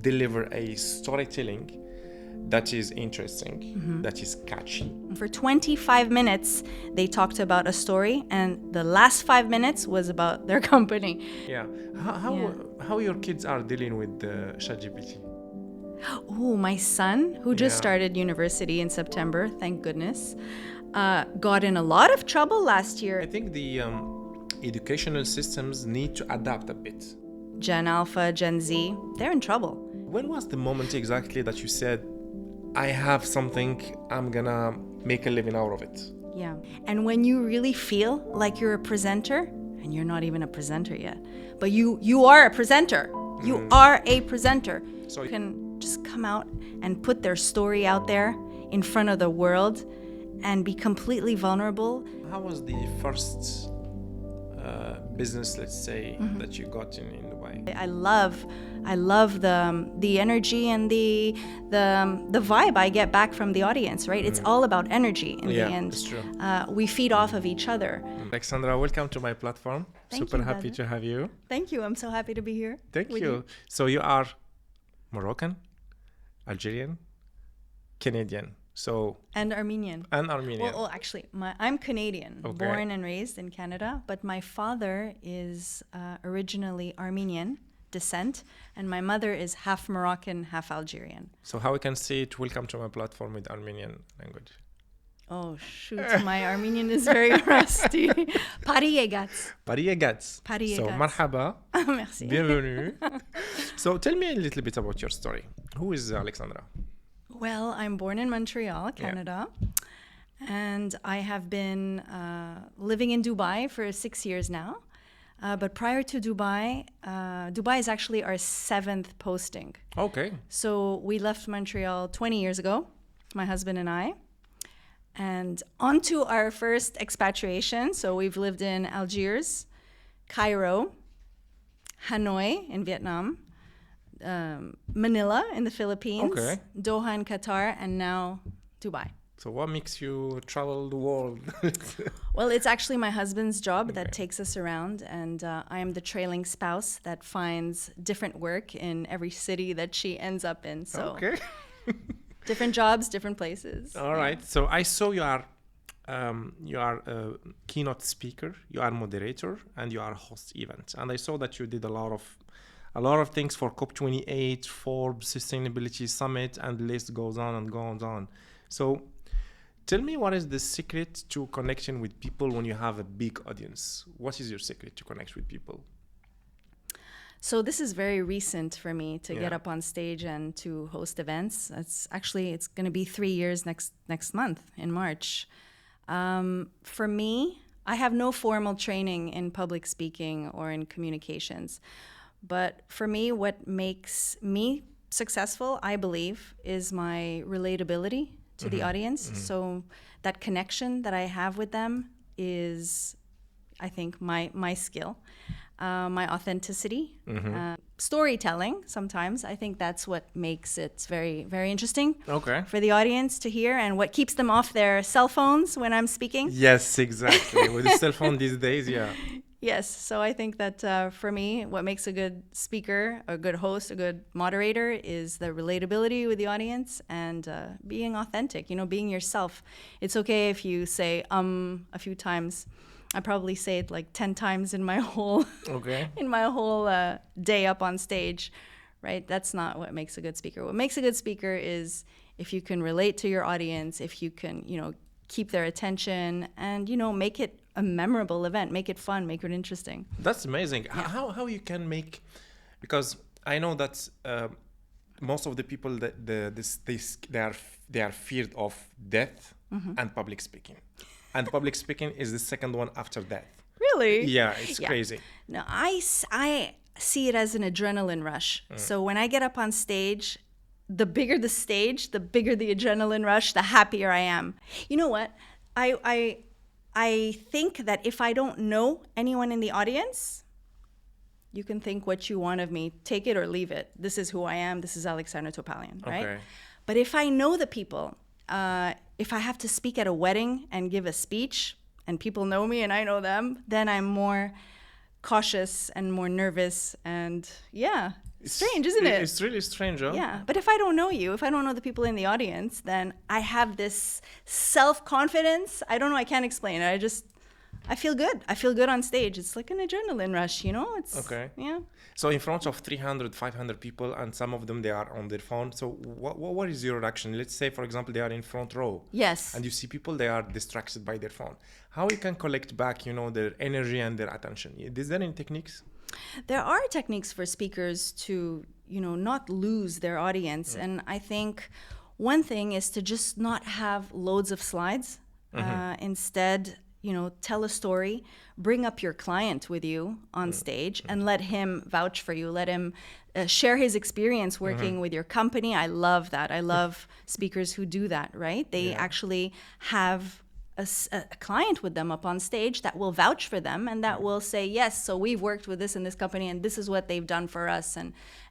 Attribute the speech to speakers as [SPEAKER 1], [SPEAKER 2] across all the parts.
[SPEAKER 1] deliver a storytelling that is interesting, that is catchy.
[SPEAKER 2] For 25 minutes, they talked about a story, and the last 5 minutes was about their company.
[SPEAKER 1] Yeah. How your kids are dealing with ChatGPT?
[SPEAKER 2] Oh, my son, who just
[SPEAKER 1] Yeah.
[SPEAKER 2] started university in September, thank goodness, got in a lot of trouble last
[SPEAKER 1] I
[SPEAKER 2] year.
[SPEAKER 1] think the educational systems need to adapt a bit.
[SPEAKER 2] Gen Alpha, Gen Z, they're in trouble.
[SPEAKER 1] When was the moment exactly that you said, I have something, I'm gonna make a living out of it?
[SPEAKER 2] Yeah. And when you really feel like you're a presenter, and you're not even a presenter yet, but you are a presenter. You are a presenter.
[SPEAKER 1] So
[SPEAKER 2] You can just come out and put their story out there in front of the world and be completely vulnerable.
[SPEAKER 1] how was the first business, let's say, that you got in Dubai?
[SPEAKER 2] I love the energy and the vibe I get back from the audience, right? It's all about energy in the end.
[SPEAKER 1] It's true.
[SPEAKER 2] We feed off of each other.
[SPEAKER 1] Alexandra, welcome to my platform.
[SPEAKER 2] Thank
[SPEAKER 1] Super
[SPEAKER 2] you,
[SPEAKER 1] happy
[SPEAKER 2] brother.
[SPEAKER 1] to have you.
[SPEAKER 2] Thank you. I'm so happy to be here.
[SPEAKER 1] Thank
[SPEAKER 2] with
[SPEAKER 1] you. So you are Moroccan, Algerian, Canadian,
[SPEAKER 2] And Armenian.
[SPEAKER 1] and Armenian.
[SPEAKER 2] Well, actually, I'm Canadian,
[SPEAKER 1] Okay.
[SPEAKER 2] born and raised in Canada, but my father is originally Armenian descent, and my mother is half Moroccan, half Algerian.
[SPEAKER 1] So how we can say it, welcome to my platform with Armenian language.
[SPEAKER 2] Oh, shoot, my Armenian is very rusty. Pariyegats.
[SPEAKER 1] Pariyegats.
[SPEAKER 2] Pariyegats.
[SPEAKER 1] So marhaba,
[SPEAKER 2] Merci.
[SPEAKER 1] bienvenue. So tell me a little bit about your story. Who is Alexandra?
[SPEAKER 2] Well, I'm born in Montreal, Canada, and I have been living in Dubai for 6 years now. But prior to Dubai, Dubai is actually our 7th posting.
[SPEAKER 1] Okay.
[SPEAKER 2] So we left Montreal 20 years ago, my husband and I, and on to our first expatriation. So we've lived in Algiers, Cairo, Hanoi in Vietnam, Manila in the Philippines,
[SPEAKER 1] Okay.
[SPEAKER 2] Doha in Qatar, and now Dubai.
[SPEAKER 1] So what makes you travel the world?
[SPEAKER 2] Well, it's actually my husband's job that takes us around, and I am the trailing spouse that finds different work in every city that she ends up in. So
[SPEAKER 1] Okay.
[SPEAKER 2] different jobs, different places.
[SPEAKER 1] All right. So I saw you are a keynote speaker, you are moderator, and you are host event. And I saw that you did a lot of things for COP28, Forbes Sustainability Summit, and the list goes on and goes on. So tell me, what is the secret to connection with people when you have a big audience? What is your secret to connect with people?
[SPEAKER 2] So this is very recent for me to get
[SPEAKER 1] Yeah.
[SPEAKER 2] up on stage and to host events. It's going to be 3 years next month in March. For me, I have no formal training in public speaking or in communications. But for me, what makes me successful, I believe, is my relatability to the audience. So that connection that I have with them is, I think, my skill. My authenticity, storytelling sometimes. I think that's what makes it very, very interesting
[SPEAKER 1] Okay.
[SPEAKER 2] for the audience to hear, and what keeps them off their cell phones when I'm speaking.
[SPEAKER 1] Yes, exactly. With the cell phone these days, yeah.
[SPEAKER 2] Yes, so I think that for me, what makes a good speaker, a good host, a good moderator is the relatability with the audience and being authentic, being yourself. It's okay if you say a few times. I probably say it like 10 times in my whole
[SPEAKER 1] Okay.
[SPEAKER 2] day up on stage, right? That's not what makes a good speaker. What makes a good speaker is if you can relate to your audience, if you can, keep their attention and, make it a memorable event, make it fun, make it interesting.
[SPEAKER 1] That's amazing. How you can make, because I know that most of the people that they are feared of death and public speaking, and public speaking is the second one after death.
[SPEAKER 2] Really?
[SPEAKER 1] Yeah, it's crazy.
[SPEAKER 2] No, I see it as an adrenaline rush. So when I get up on stage, the bigger the stage, the bigger the adrenaline rush, the happier I am. You know what? I think that if I don't know anyone in the audience, you can think what you want of me. Take it or leave it. This is who I am. This is Alexandra Topalian, right?
[SPEAKER 1] Okay.
[SPEAKER 2] But if I know the people, if I have to speak at a wedding and give a speech and people know me and I know them, then I'm more cautious and more nervous. And yeah, Strange, isn't it?
[SPEAKER 1] It's really strange, huh?
[SPEAKER 2] Yeah, but if I don't know you, if I don't know the people in the audience, then I have this self-confidence. I don't know, I can't explain it. I feel good. I feel good on stage. It's like an adrenaline rush, you know? It's
[SPEAKER 1] Okay.
[SPEAKER 2] Yeah.
[SPEAKER 1] So in front of 300, 500 people, and some of them, they are on their phone. So what is your reaction? Let's say, for example, they are in front row.
[SPEAKER 2] Yes.
[SPEAKER 1] And you see people, they are distracted by their phone. How you can collect back, their energy and their attention? Is there any techniques?
[SPEAKER 2] There are techniques for speakers to, not lose their audience. And I think one thing is to just not have loads of slides. Instead, tell a story, bring up your client with you on stage and let him vouch for you. Let him share his experience working with your company. I love that. I love speakers who do that, right? They actually have a client with them up on stage that will vouch for them and that will say, yes, so we've worked with this and this company and this is what they've done for us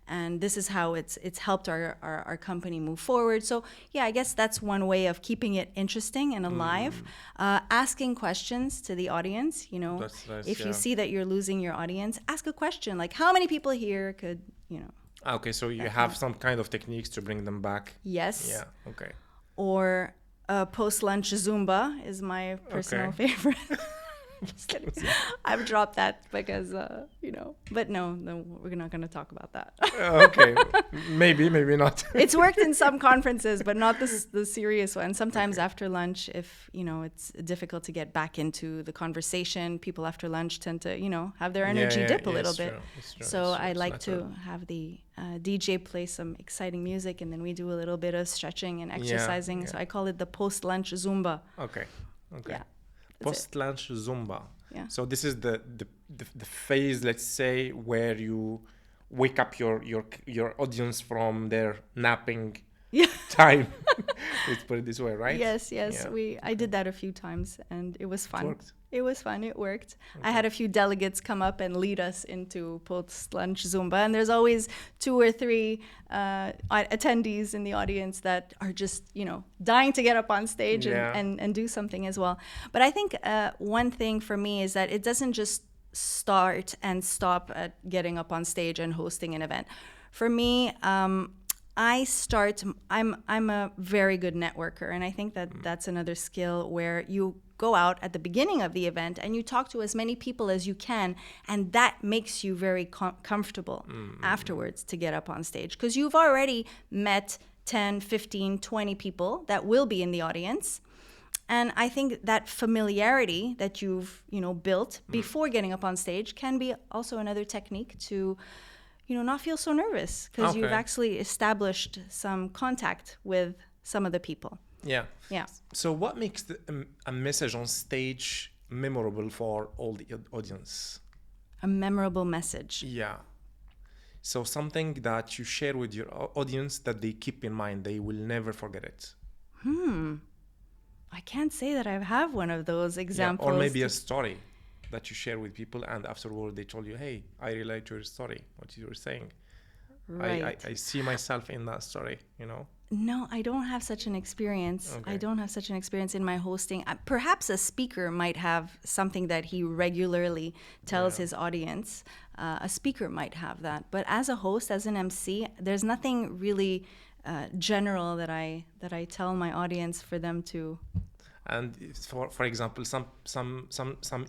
[SPEAKER 2] and this is how it's helped our company move forward. So yeah, I guess that's one way of keeping it interesting and alive. Asking questions to the audience,
[SPEAKER 1] That's nice,
[SPEAKER 2] if you see that you're losing your audience, ask a question like, how many people here could,
[SPEAKER 1] Okay, so you have some kind of techniques to bring them back.
[SPEAKER 2] Yes.
[SPEAKER 1] Yeah, okay.
[SPEAKER 2] Or post-lunch Zumba is my personal favorite. Just kidding. I've dropped that because, but no, we're not going to talk about that.
[SPEAKER 1] Okay, maybe not.
[SPEAKER 2] It's worked in some conferences, but not the serious one. Sometimes after lunch, if, it's difficult to get back into the conversation, people after lunch tend to, have their energy dip a little bit.
[SPEAKER 1] True.
[SPEAKER 2] So I like to have the DJ play some exciting music, and then we do a little bit of stretching and exercising. Yeah. So I call it the post-lunch Zumba.
[SPEAKER 1] Okay.
[SPEAKER 2] Yeah.
[SPEAKER 1] Post-lunch Zumba.
[SPEAKER 2] Yeah.
[SPEAKER 1] So this is the phase, let's say, where you wake up your audience from their napping time. Let's put it this way, right?
[SPEAKER 2] Yes. Yeah. I did that a few times and it was fun. It was fun. It worked. Okay. I had a few delegates come up and lead us into post-lunch Zumba. And there's always 2 or 3 attendees in the audience that are just, dying to get up on stage and do something as well. But I think one thing for me is that it doesn't just start and stop at getting up on stage and hosting an event. For me, I'm a very good networker. And I think that that's another skill where you go out at the beginning of the event and you talk to as many people as you can, and that makes you very comfortable afterwards to get up on stage because you've already met 10, 15, 20 people that will be in the audience. And I think that familiarity that you've built before getting up on stage can be also another technique to not feel so nervous because you've actually established some contact with some of the people.
[SPEAKER 1] Yeah.
[SPEAKER 2] Yeah.
[SPEAKER 1] So what makes a message on stage memorable for all the audience?
[SPEAKER 2] A memorable message.
[SPEAKER 1] Yeah. So something that you share with your audience that they keep in mind, they will never forget it.
[SPEAKER 2] I can't say that I have one of those examples.
[SPEAKER 1] Or maybe a story that you share with people and afterward they told you, hey, I relate to your story, what you were saying.
[SPEAKER 2] Right.
[SPEAKER 1] I see myself in that story,
[SPEAKER 2] No, I don't have such an experience. Okay. I don't have such an experience in my hosting. Perhaps a speaker might have something that he regularly tells his audience. A speaker might have that. But as a host, as an MC, there's nothing really general that I tell my audience for them to...
[SPEAKER 1] And for example, some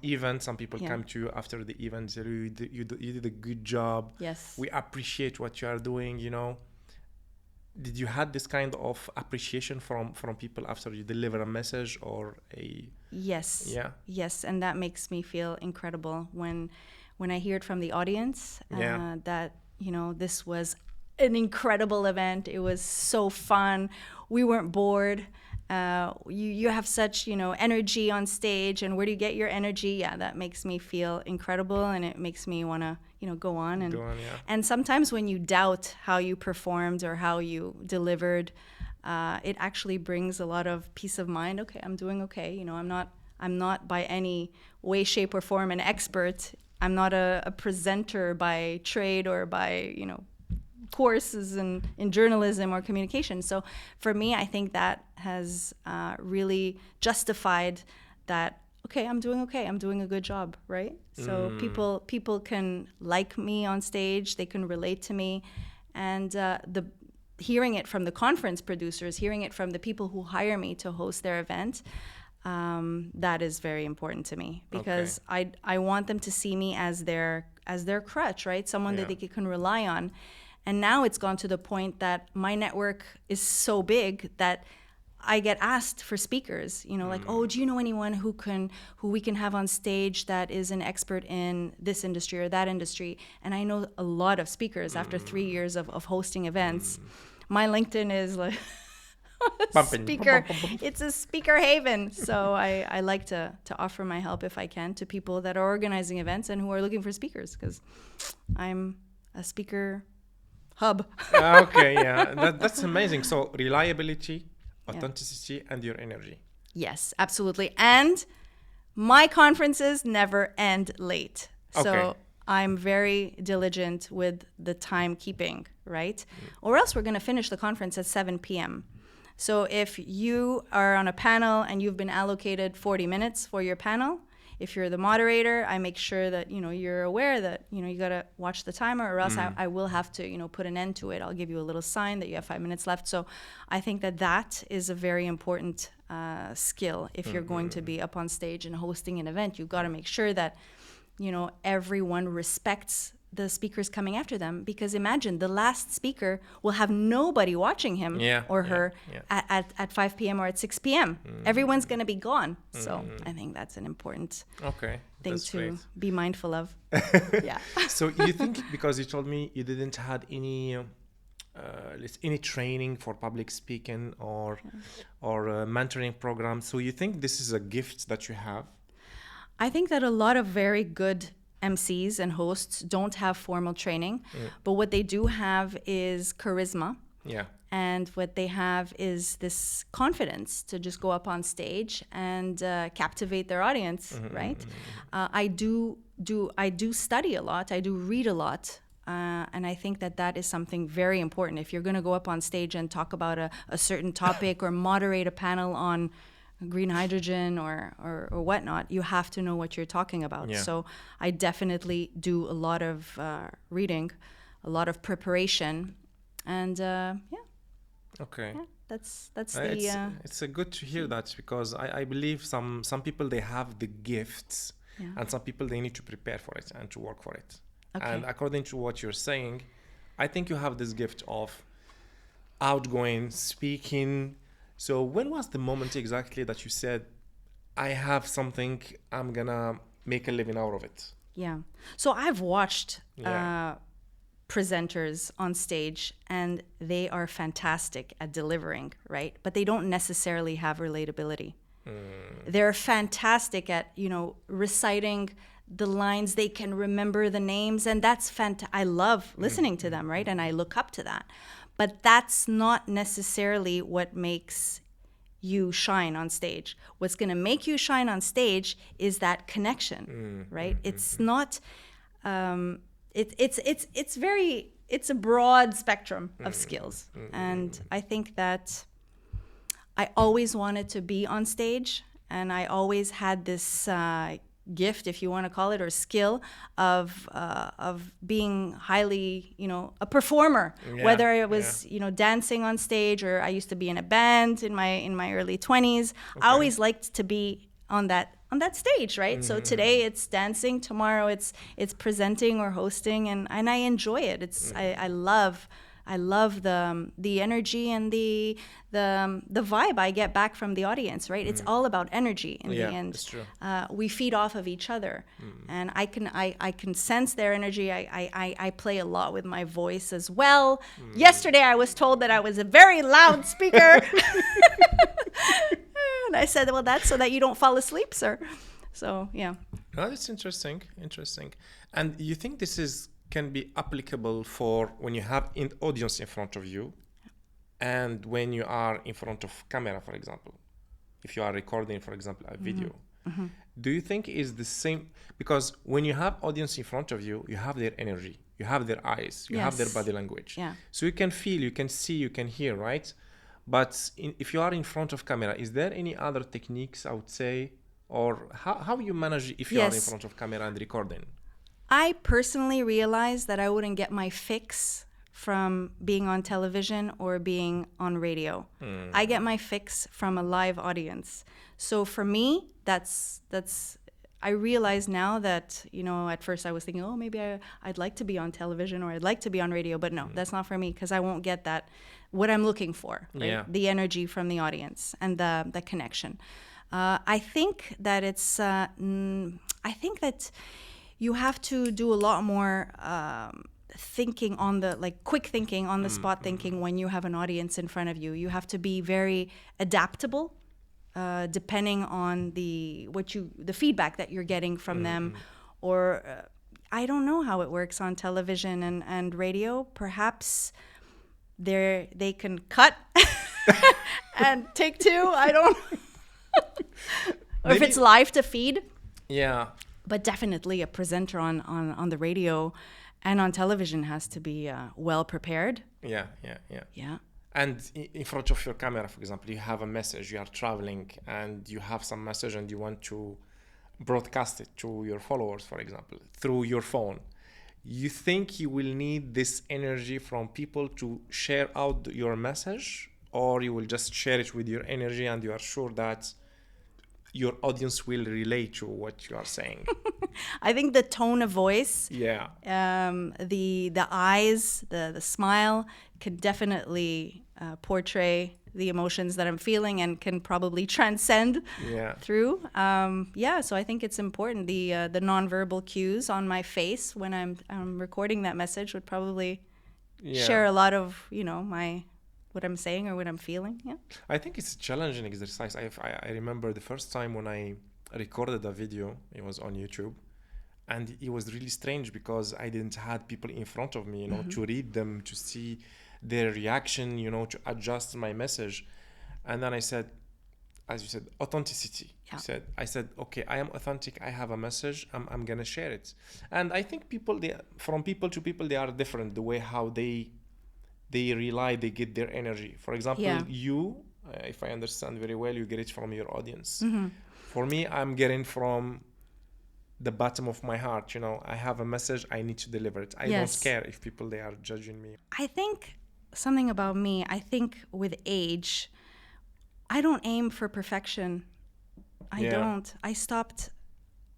[SPEAKER 1] event, some people come to you after the event, say, you did a good job.
[SPEAKER 2] Yes.
[SPEAKER 1] We appreciate what you are doing, Did you had this kind of appreciation from people after you deliver a message or a...
[SPEAKER 2] Yes.
[SPEAKER 1] Yeah.
[SPEAKER 2] Yes, and that makes me feel incredible when I hear it from the audience that, this was an incredible event. It was so fun. We weren't bored. You have such energy on stage, and where do you get your energy? Yeah, that makes me feel incredible, and it makes me want to go on. And sometimes when you doubt how you performed or how you delivered, it actually brings a lot of peace of mind. Okay, I'm doing okay. I'm not by any way, shape, or form an expert. I'm not a presenter by trade or by courses in journalism or communication. So for me, I think that has really justified that okay, I'm doing okay. I'm doing a good job, right? So people can like me on stage, they can relate to me, and the hearing it from the conference producers, hearing it from the people who hire me to host their event, that is very important to me, because I want them to see me as their crutch, right? Someone that they can rely on. And now it's gone to the point that my network is so big that I get asked for speakers, like, oh, do you know anyone who we can have on stage that is an expert in this industry or that industry? And I know a lot of speakers after 3 years of hosting events. My LinkedIn is like speaker. It's a speaker haven. So I like to offer my help if I can to people that are organizing events and who are looking for speakers, because I'm a speaker hub.
[SPEAKER 1] Okay, yeah, that's amazing. So reliability, authenticity, and your energy.
[SPEAKER 2] Yes, absolutely. And my conferences never end late. So I'm very diligent with the timekeeping, right? Or else we're going to finish the conference at 7 p.m. So if you are on a panel and you've been allocated 40 minutes for your panel, if you're the moderator, I make sure that, you're aware that, you got to watch the timer, or else I will have to, put an end to it. I'll give you a little sign that you have 5 minutes left. So I think that is a very important skill. If you're going to be up on stage and hosting an event, you've got to make sure that, everyone respects the speakers coming after them, because imagine the last speaker will have nobody watching him or her at 5 p.m. or at 6 p.m. Everyone's going to be gone. So I think that's an important thing to be mindful of. Yeah.
[SPEAKER 1] So you think, because you told me you didn't had any training for public speaking or mentoring program, so you think this is a gift that you have?
[SPEAKER 2] I think that a lot of very good MCs and hosts don't have formal training, but what they do have is charisma.
[SPEAKER 1] Yeah.
[SPEAKER 2] And what they have is this confidence to just go up on stage and captivate their audience, right? I do study a lot. I do read a lot. And I think that is something very important. If you're going to go up on stage and talk about a certain topic or moderate a panel on green hydrogen or whatnot, you have to know what you're talking about. Yeah. So I definitely do a lot of reading, a lot of preparation, and
[SPEAKER 1] Okay.
[SPEAKER 2] Yeah, that's
[SPEAKER 1] it's good to hear that, because I believe some people, they have the gifts, and some people, they need to prepare for it and to work for it. Okay. And according to what you're saying, I think you have this gift of outgoing speaking. So when was the moment exactly that you said, I have something, I'm gonna make a living out of it?
[SPEAKER 2] Yeah. So I've watched presenters on stage, and they are fantastic at delivering, right? But they don't necessarily have relatability. They're fantastic at, reciting the lines. They can remember the names, and that's I love listening to them, right? And I look up to that. But that's not necessarily what makes you shine on stage. What's going to make you shine on stage is that connection, right? It's not. It's a broad spectrum of skills, and I think that I always wanted to be on stage, and I always had this gift, if you want to call it, or skill of being highly, a performer. Whether it was dancing on stage, or I used to be in a band in my early 20s. I always liked to be on that stage, right? So today it's dancing, tomorrow it's presenting or hosting, and I enjoy it. I love the energy and the vibe I get back from the audience, right? It's all about energy in the end. That's true. We feed off of each other, and I can sense their energy. I play a lot with my voice as well. Yesterday I was told that I was a very loud speaker. And I said, well, that's so that you don't fall asleep, sir. So, yeah.
[SPEAKER 1] Oh, that's interesting. And you think this can be applicable for when you have an audience in front of you and when you are in front of camera, for example? If you are recording, for example, a video. Do you think is the same? Because when you have audience in front of you, you have their energy, you have their eyes, you have their body language.
[SPEAKER 2] Yeah.
[SPEAKER 1] So you can feel, you can see, you can hear, right? But if you are in front of camera, is there any other techniques, I would say, Or how you manage if you are in front of camera and recording?
[SPEAKER 2] I personally realized that I wouldn't get my fix from being on television or being on radio. I get my fix from a live audience. So for me, that's I realize now that, at first I was thinking, oh, maybe I'd like to be on television or I'd like to be on radio, but no, that's not for me, because I won't get that, what I'm looking for, right?
[SPEAKER 1] Yeah.
[SPEAKER 2] The energy from the audience and the connection. I think that you have to do a lot more thinking on quick thinking, on the spot thinking when you have an audience in front of you. You have to be very adaptable, depending on the feedback that you're getting from them, or I don't know how it works on television and radio. Perhaps they can cut and take two. I don't. Or if it's live to feed.
[SPEAKER 1] Yeah.
[SPEAKER 2] But definitely a presenter on the radio and on television has to be well prepared.
[SPEAKER 1] Yeah.
[SPEAKER 2] Yeah.
[SPEAKER 1] And in front of your camera, for example, you have a message, you are traveling and you have some message and you want to broadcast it to your followers, for example, through your phone. You think you will need this energy from people to share out your message, or you will just share it with your energy and you are sure that your audience will relate to what you are saying?
[SPEAKER 2] I think the tone of voice,
[SPEAKER 1] yeah,
[SPEAKER 2] the eyes, the smile can definitely portray the emotions that I'm feeling and can probably transcend through. So I think it's important. The nonverbal cues on my face when I'm recording that message would probably share a lot of what I'm saying or what I'm feeling. Yeah.
[SPEAKER 1] I think it's a challenging exercise. I remember the first time when I recorded a video, it was on YouTube, and it was really strange because I didn't have people in front of me, to read them, to see their reaction, to adjust my message. And then I said, as you said, authenticity.
[SPEAKER 2] Yeah.
[SPEAKER 1] I said, okay, I am authentic. I have a message. I'm going to share it. And I think from people to people, they are different. The way how they get their energy. For example, you, if I understand very well, you get it from your audience. For me, I'm getting from the bottom of my heart. I have a message, I need to deliver it. I don't care if people, they are judging me.
[SPEAKER 2] I think something about me, I think with age, I don't aim for perfection. I don't. I stopped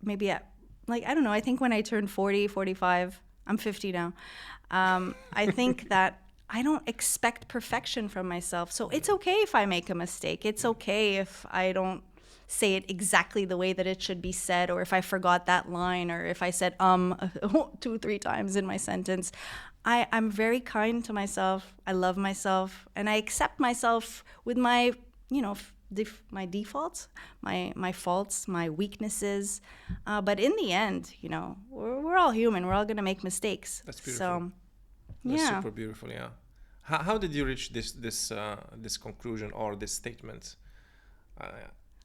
[SPEAKER 2] maybe at, I don't know, I think when I turned 40, 45, I'm 50 now. I think that I don't expect perfection from myself. So it's okay if I make a mistake. It's okay if I don't say it exactly the way that it should be said, or if I forgot that line, or if I said 2-3 times in my sentence. I'm very kind to myself. I love myself, and I accept myself with my, my defaults, my faults, my weaknesses. But in the end, we're all human. We're all going to make mistakes.
[SPEAKER 1] That's beautiful.
[SPEAKER 2] So,
[SPEAKER 1] that's super beautiful. Yeah. How did you reach this conclusion or this statement?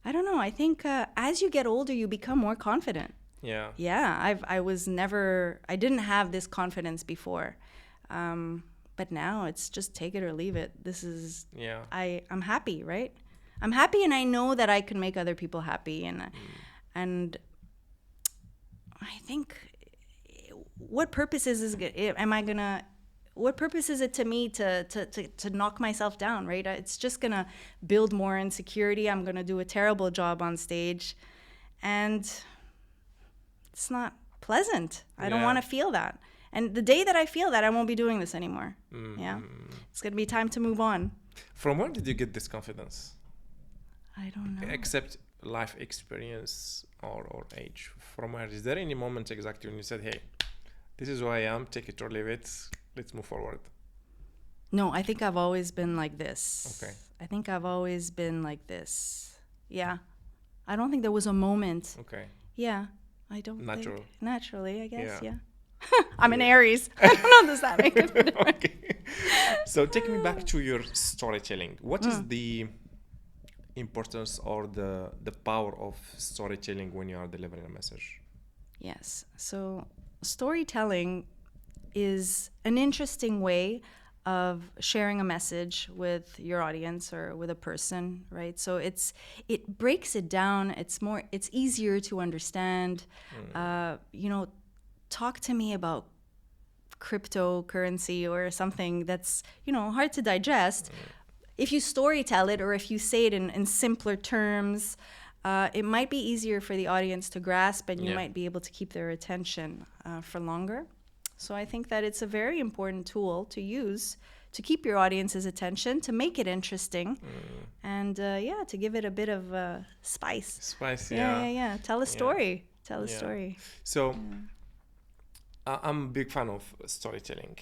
[SPEAKER 2] I don't know. I think as you get older, you become more confident.
[SPEAKER 1] Yeah.
[SPEAKER 2] Yeah. I didn't have this confidence before. But now it's just take it or leave it. This is, I'm happy, right? I'm happy, and I know that I can make other people happy. And I think, what purpose is it to me to knock myself down, right? It's just going to build more insecurity. I'm going to do a terrible job on stage, and it's not pleasant. I don't want to feel that. And the day that I feel that, I won't be doing this anymore. Yeah. It's going to be time to move on.
[SPEAKER 1] From where did you get this confidence?
[SPEAKER 2] I don't know.
[SPEAKER 1] Except life experience or age. From where? Is there any moment exactly when you said, hey, this is who I am, take it or leave it, let's move forward?
[SPEAKER 2] No, I think I've always been like this.
[SPEAKER 1] Okay.
[SPEAKER 2] I think I've always been like this. Yeah. I don't think there was a moment.
[SPEAKER 1] Okay.
[SPEAKER 2] Yeah. I don't
[SPEAKER 1] Natural.
[SPEAKER 2] think. Naturally, I guess, yeah.
[SPEAKER 1] Yeah.
[SPEAKER 2] I'm an Aries. I don't know, does that make a difference?
[SPEAKER 1] Okay. So take me back to your storytelling. What is the importance or the power of storytelling when you are delivering a message?
[SPEAKER 2] Yes. So storytelling is an interesting way of sharing a message with your audience or with a person, right? So it breaks it down. It's easier to understand. Talk to me about cryptocurrency or something that's hard to digest. If you story tell it, or if you say it in simpler terms, it might be easier for the audience to grasp, and you might be able to keep their attention for longer. So I think that it's a very important tool to use to keep your audience's attention, to make it interesting, and to give it a bit of spice.
[SPEAKER 1] Spice,
[SPEAKER 2] yeah. Tell a story. Tell a story.
[SPEAKER 1] So I'm a big fan of storytelling.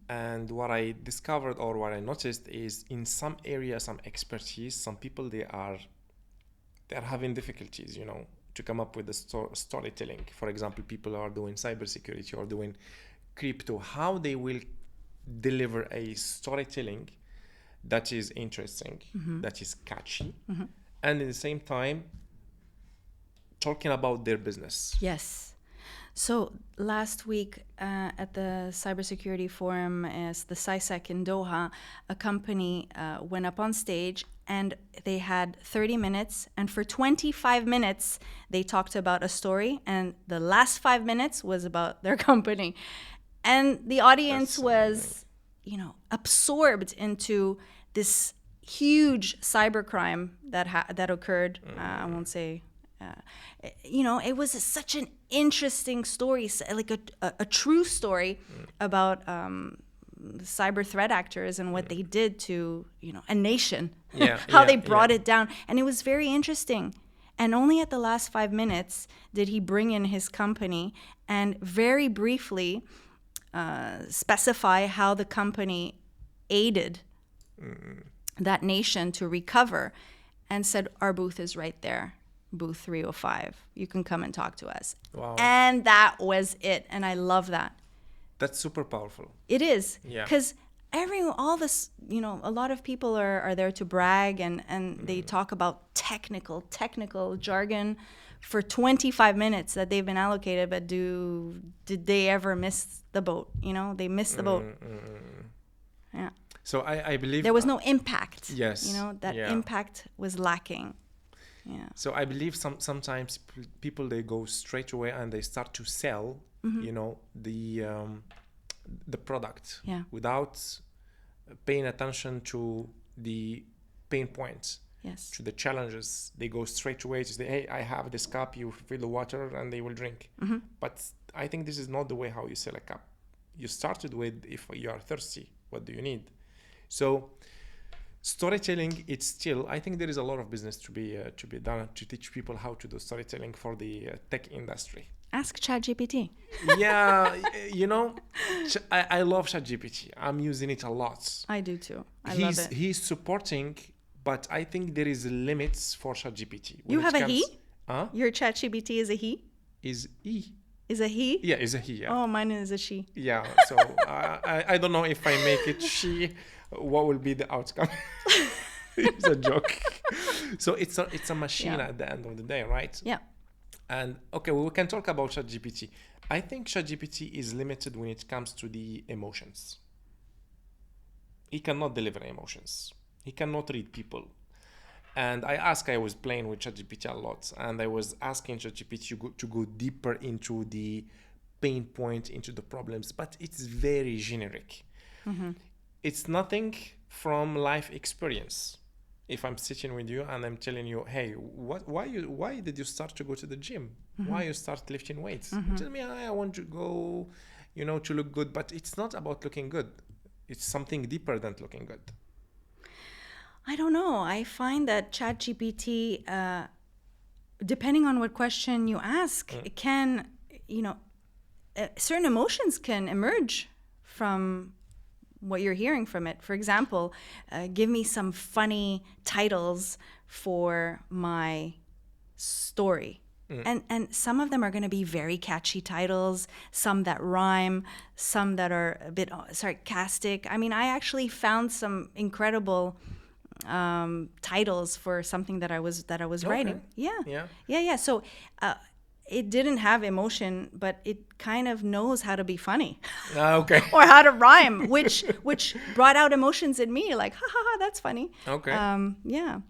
[SPEAKER 1] And what I discovered, or what I noticed, is in some areas, some expertise, some people they're having difficulties, to come up with the storytelling. For example, people are doing cybersecurity or doing crypto, how they will deliver a storytelling that is interesting, that is catchy, and at the same time talking about their business.
[SPEAKER 2] Yes. So last week at the cybersecurity forum, as the CISEC in Doha, a company went up on stage and they had 30 minutes. And for 25 minutes, they talked about a story. And the last 5 minutes was about their company. And the audience was, absorbed into this huge cybercrime that occurred. I won't say... it was such an interesting story, like a true story about cyber threat actors and what they did to, a nation, how they brought it down. And it was very interesting. And only at the last 5 minutes did he bring in his company and very briefly specify how the company aided that nation to recover, and said, our booth is right there. Booth 305. You can come and talk to us.
[SPEAKER 1] Wow.
[SPEAKER 2] And that was it. And I love that.
[SPEAKER 1] That's super powerful.
[SPEAKER 2] It is.
[SPEAKER 1] Yeah.
[SPEAKER 2] Because a lot of people are there to brag, and they talk about technical jargon for 25 minutes that they've been allocated, but did they ever miss the boat? They missed the boat. Yeah.
[SPEAKER 1] So I believe...
[SPEAKER 2] There was no impact.
[SPEAKER 1] Yes.
[SPEAKER 2] That impact was lacking. Yeah.
[SPEAKER 1] So I believe sometimes people, they go straight away and they start to sell, the product without paying attention to the pain points, to the challenges. They go straight away to say, hey, I have this cup, you fill the water and they will drink. But I think this is not the way how you sell a cup. You started with, if you are thirsty, what do you need? So storytelling, it's still, I think there is a lot of business to be done to teach people how to do storytelling for the tech industry.
[SPEAKER 2] Ask ChatGPT.
[SPEAKER 1] Yeah, I love ChatGPT. I'm using it a lot.
[SPEAKER 2] I do too. I love it.
[SPEAKER 1] He's supporting, but I think there is limits for ChatGPT.
[SPEAKER 2] You have a he?
[SPEAKER 1] Huh?
[SPEAKER 2] Your ChatGPT is a he?
[SPEAKER 1] Is he?
[SPEAKER 2] Is a he?
[SPEAKER 1] Yeah, is a he. Yeah.
[SPEAKER 2] Oh, mine is a she.
[SPEAKER 1] Yeah. So I don't know if I make it she, what will be the outcome? It's a joke. So it's a machine at the end of the day, right?
[SPEAKER 2] Yeah.
[SPEAKER 1] And okay, we can talk about ChatGPT. I think ChatGPT is limited when it comes to the emotions. He cannot deliver emotions. He cannot read people. And I was playing with ChatGPT a lot, and I was asking ChatGPT to go deeper into the pain point, into the problems, but it's very generic. It's nothing from life experience. If I'm sitting with you and I'm telling you, hey, why did you start to go to the gym? Why you start lifting weights? Tell me, I want to go, to look good, but it's not about looking good. It's something deeper than looking good.
[SPEAKER 2] I don't know. I find that ChatGPT, depending on what question you ask, it can, certain emotions can emerge from what you're hearing from it. For example, give me some funny titles for my story. And some of them are going to be very catchy titles, some that rhyme, some that are a bit sarcastic. I mean, I actually found some incredible titles for something that I was writing. Yeah. So it didn't have emotion, but it kind of knows how to be funny.
[SPEAKER 1] Okay.
[SPEAKER 2] Or how to rhyme, which brought out emotions in me, like, ha ha ha, that's funny.
[SPEAKER 1] Okay.
[SPEAKER 2] Yeah.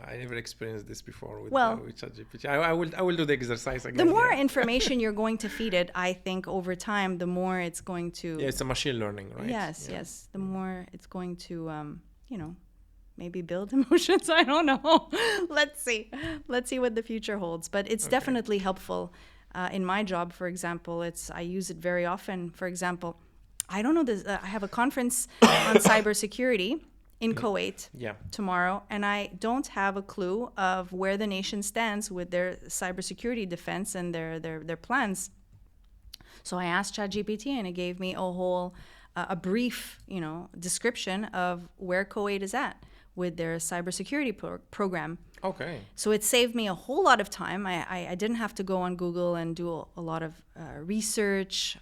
[SPEAKER 1] I never experienced this before with
[SPEAKER 2] Well,
[SPEAKER 1] with ChatGPT. I will do the exercise again.
[SPEAKER 2] The more
[SPEAKER 1] yeah.
[SPEAKER 2] information you're going to feed it, I think over time, the more it's going to.
[SPEAKER 1] Yeah, it's a machine learning, right?
[SPEAKER 2] Yes,
[SPEAKER 1] Yeah.
[SPEAKER 2] yes. The more it's going to, maybe build emotions. I don't know. Let's see. Let's see what the future holds. But it's definitely helpful. In my job, for example, I use it very often. For example, I don't know this. I have a conference on cybersecurity in Kuwait tomorrow, and I don't have a clue of where the nation stands with their cybersecurity defense and their plans. So I asked ChatGPT, and it gave me a brief, description of where Kuwait is at with their cybersecurity program.
[SPEAKER 1] Okay.
[SPEAKER 2] So it saved me a whole lot of time. I didn't have to go on Google and do a lot of research,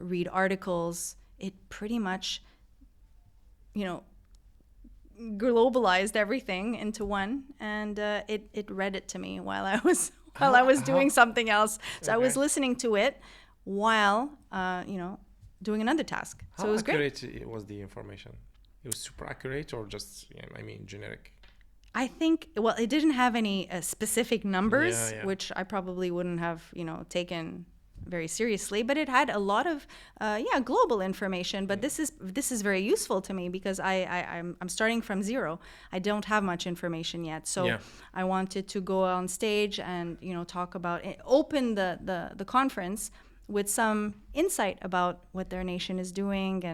[SPEAKER 2] read articles. It pretty much, globalized everything into one, and it read it to me while I was doing something else. So I was listening to it while doing another task. So it was great.
[SPEAKER 1] How accurate was the information? It was super accurate, or just generic?
[SPEAKER 2] I think, well, it didn't have any specific numbers,
[SPEAKER 1] Yeah.
[SPEAKER 2] which I probably wouldn't have, taken very seriously, but it had a lot of global information. But this is very useful to me because I'm starting from zero. I don't have much information yet, so I wanted to go on stage and talk about it, open the conference with some insight about what their nation is doing,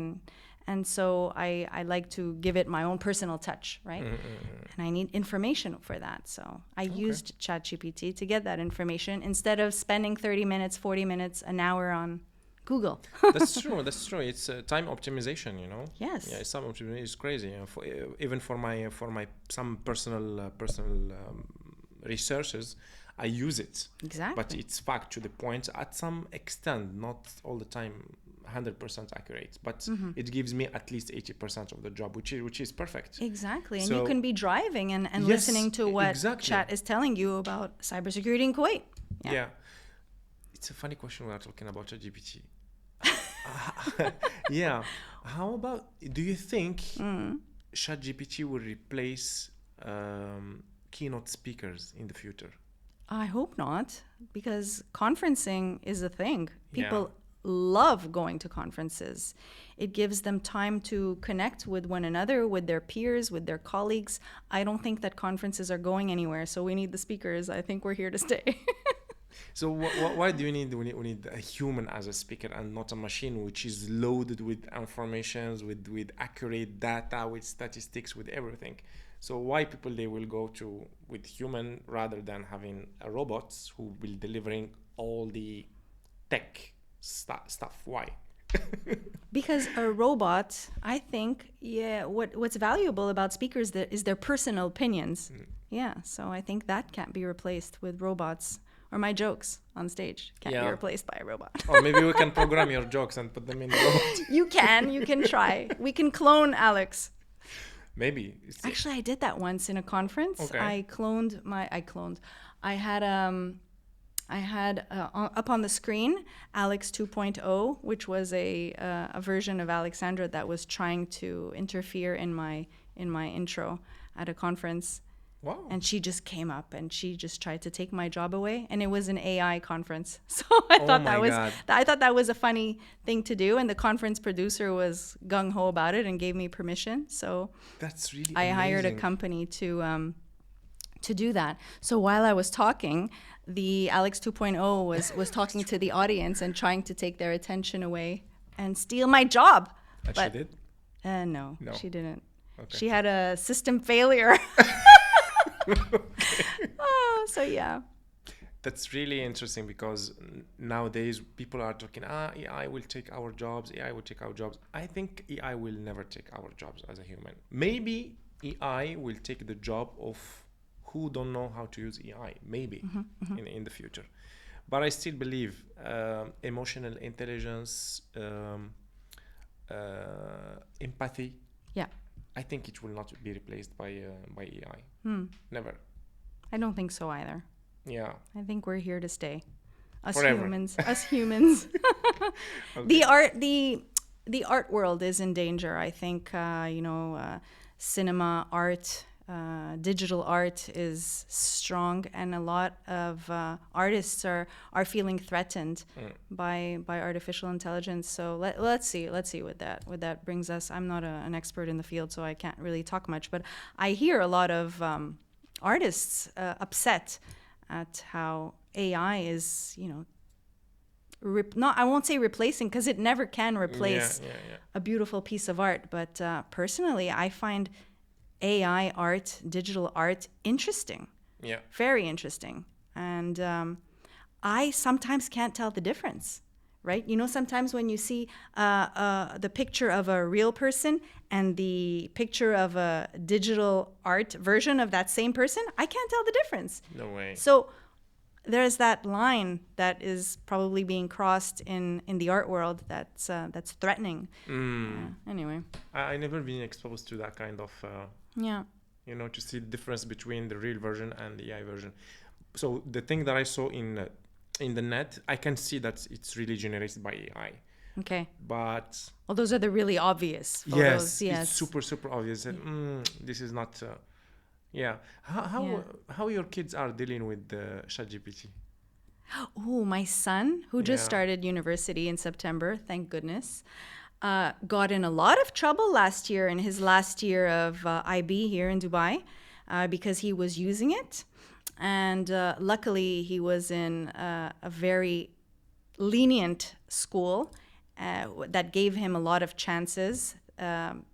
[SPEAKER 2] and so I like to give it my own personal touch, right? And I need information for that. So I used ChatGPT to get that information instead of spending 30 minutes, 40 minutes, an hour on Google.
[SPEAKER 1] That's true. It's time optimization,
[SPEAKER 2] Yes.
[SPEAKER 1] Yeah, time optimization is crazy. Even for my some personal researches, I use it.
[SPEAKER 2] Exactly.
[SPEAKER 1] But it's fact to the point at some extent, not all the time 100% accurate, but it gives me at least 80% of the job, which is perfect.
[SPEAKER 2] Exactly. And
[SPEAKER 1] so,
[SPEAKER 2] you can be driving and
[SPEAKER 1] yes,
[SPEAKER 2] listening to what
[SPEAKER 1] exactly.
[SPEAKER 2] Chat is telling you about cybersecurity in Kuwait.
[SPEAKER 1] Yeah. It's a funny question we are talking about ChatGPT. Yeah. How about, do you think ChatGPT will replace keynote speakers in the future?
[SPEAKER 2] I hope not, because conferencing is a thing. People love going to conferences. It gives them time to connect with one another, with their peers, with their colleagues. I don't think that conferences are going anywhere, so we need the speakers. I think we're here to stay.
[SPEAKER 1] So why do we need a human as a speaker and not a machine which is loaded with informations, with accurate data, with statistics, with everything? So why people they will go to with human rather than having a robots who will delivering all the tech stuff? Why?
[SPEAKER 2] Because a robot, I think, what's valuable about speakers is their personal opinions. Yeah, so I think that can't be replaced with robots. Or my jokes on stage can't be replaced by a robot.
[SPEAKER 1] Or maybe we can program your jokes and put them in the robot. You
[SPEAKER 2] can try. We can clone Alex.
[SPEAKER 1] Maybe.
[SPEAKER 2] Actually, I did that once in a conference.
[SPEAKER 1] Okay.
[SPEAKER 2] I had up on the screen Alex 2.0, which was a version of Alexandra that was trying to interfere in my intro at a conference.
[SPEAKER 1] Wow.
[SPEAKER 2] And she just came up and she just tried to take my job away, and it was an AI conference. So I thought that was a funny thing to do, and the conference producer was gung ho about it and gave me permission. So
[SPEAKER 1] that's really
[SPEAKER 2] I hired a company to do that. So while I was talking, the Alex 2.0 was talking to the audience and trying to take their attention away and steal my job.
[SPEAKER 1] But she did?
[SPEAKER 2] No, she didn't.
[SPEAKER 1] Okay.
[SPEAKER 2] She had a system failure.
[SPEAKER 1] Okay.
[SPEAKER 2] So yeah.
[SPEAKER 1] That's really interesting because nowadays people are talking, AI will take our jobs, AI will take our jobs. I think AI will never take our jobs as a human. Maybe AI will take the job of who don't know how to use AI, maybe in the future. But I still believe emotional intelligence, empathy.
[SPEAKER 2] Yeah.
[SPEAKER 1] I think it will not be replaced by AI. Never.
[SPEAKER 2] I don't think so either.
[SPEAKER 1] Yeah.
[SPEAKER 2] I think we're here to stay. Us
[SPEAKER 1] Forever.
[SPEAKER 2] humans. Us humans.
[SPEAKER 1] Okay.
[SPEAKER 2] The art world is in danger. I think cinema, art, digital art is strong, and a lot of artists are feeling threatened by artificial intelligence. So let's see what that brings us. I'm not an expert in the field, so I can't really talk much, but I hear a lot of artists upset at how AI is, I won't say replacing, because it never can replace
[SPEAKER 1] Yeah.
[SPEAKER 2] a beautiful piece of art. But personally, I find AI art, digital art, interesting,
[SPEAKER 1] Yeah.
[SPEAKER 2] very interesting. And I sometimes can't tell the difference, right? Sometimes when you see the picture of a real person and the picture of a digital art version of that same person, I can't tell the difference.
[SPEAKER 1] No way.
[SPEAKER 2] So there's that line that is probably being crossed in the art world that's threatening. Anyway.
[SPEAKER 1] I never been exposed to that kind of,
[SPEAKER 2] Yeah.
[SPEAKER 1] to see the difference between the real version and the AI version. So the thing that I saw in the net, I can see that it's really generated by AI.
[SPEAKER 2] Okay.
[SPEAKER 1] But
[SPEAKER 2] Well, those are the really obvious photos.
[SPEAKER 1] it's super obvious. That, this is not. Yeah. How your kids are dealing with ChatGPT?
[SPEAKER 2] Oh, my son, who just
[SPEAKER 1] Yeah.
[SPEAKER 2] started university in September, thank goodness, got in a lot of trouble last year in his last year of IB here in Dubai because he was using it. And luckily, he was in a very lenient school that gave him a lot of chances,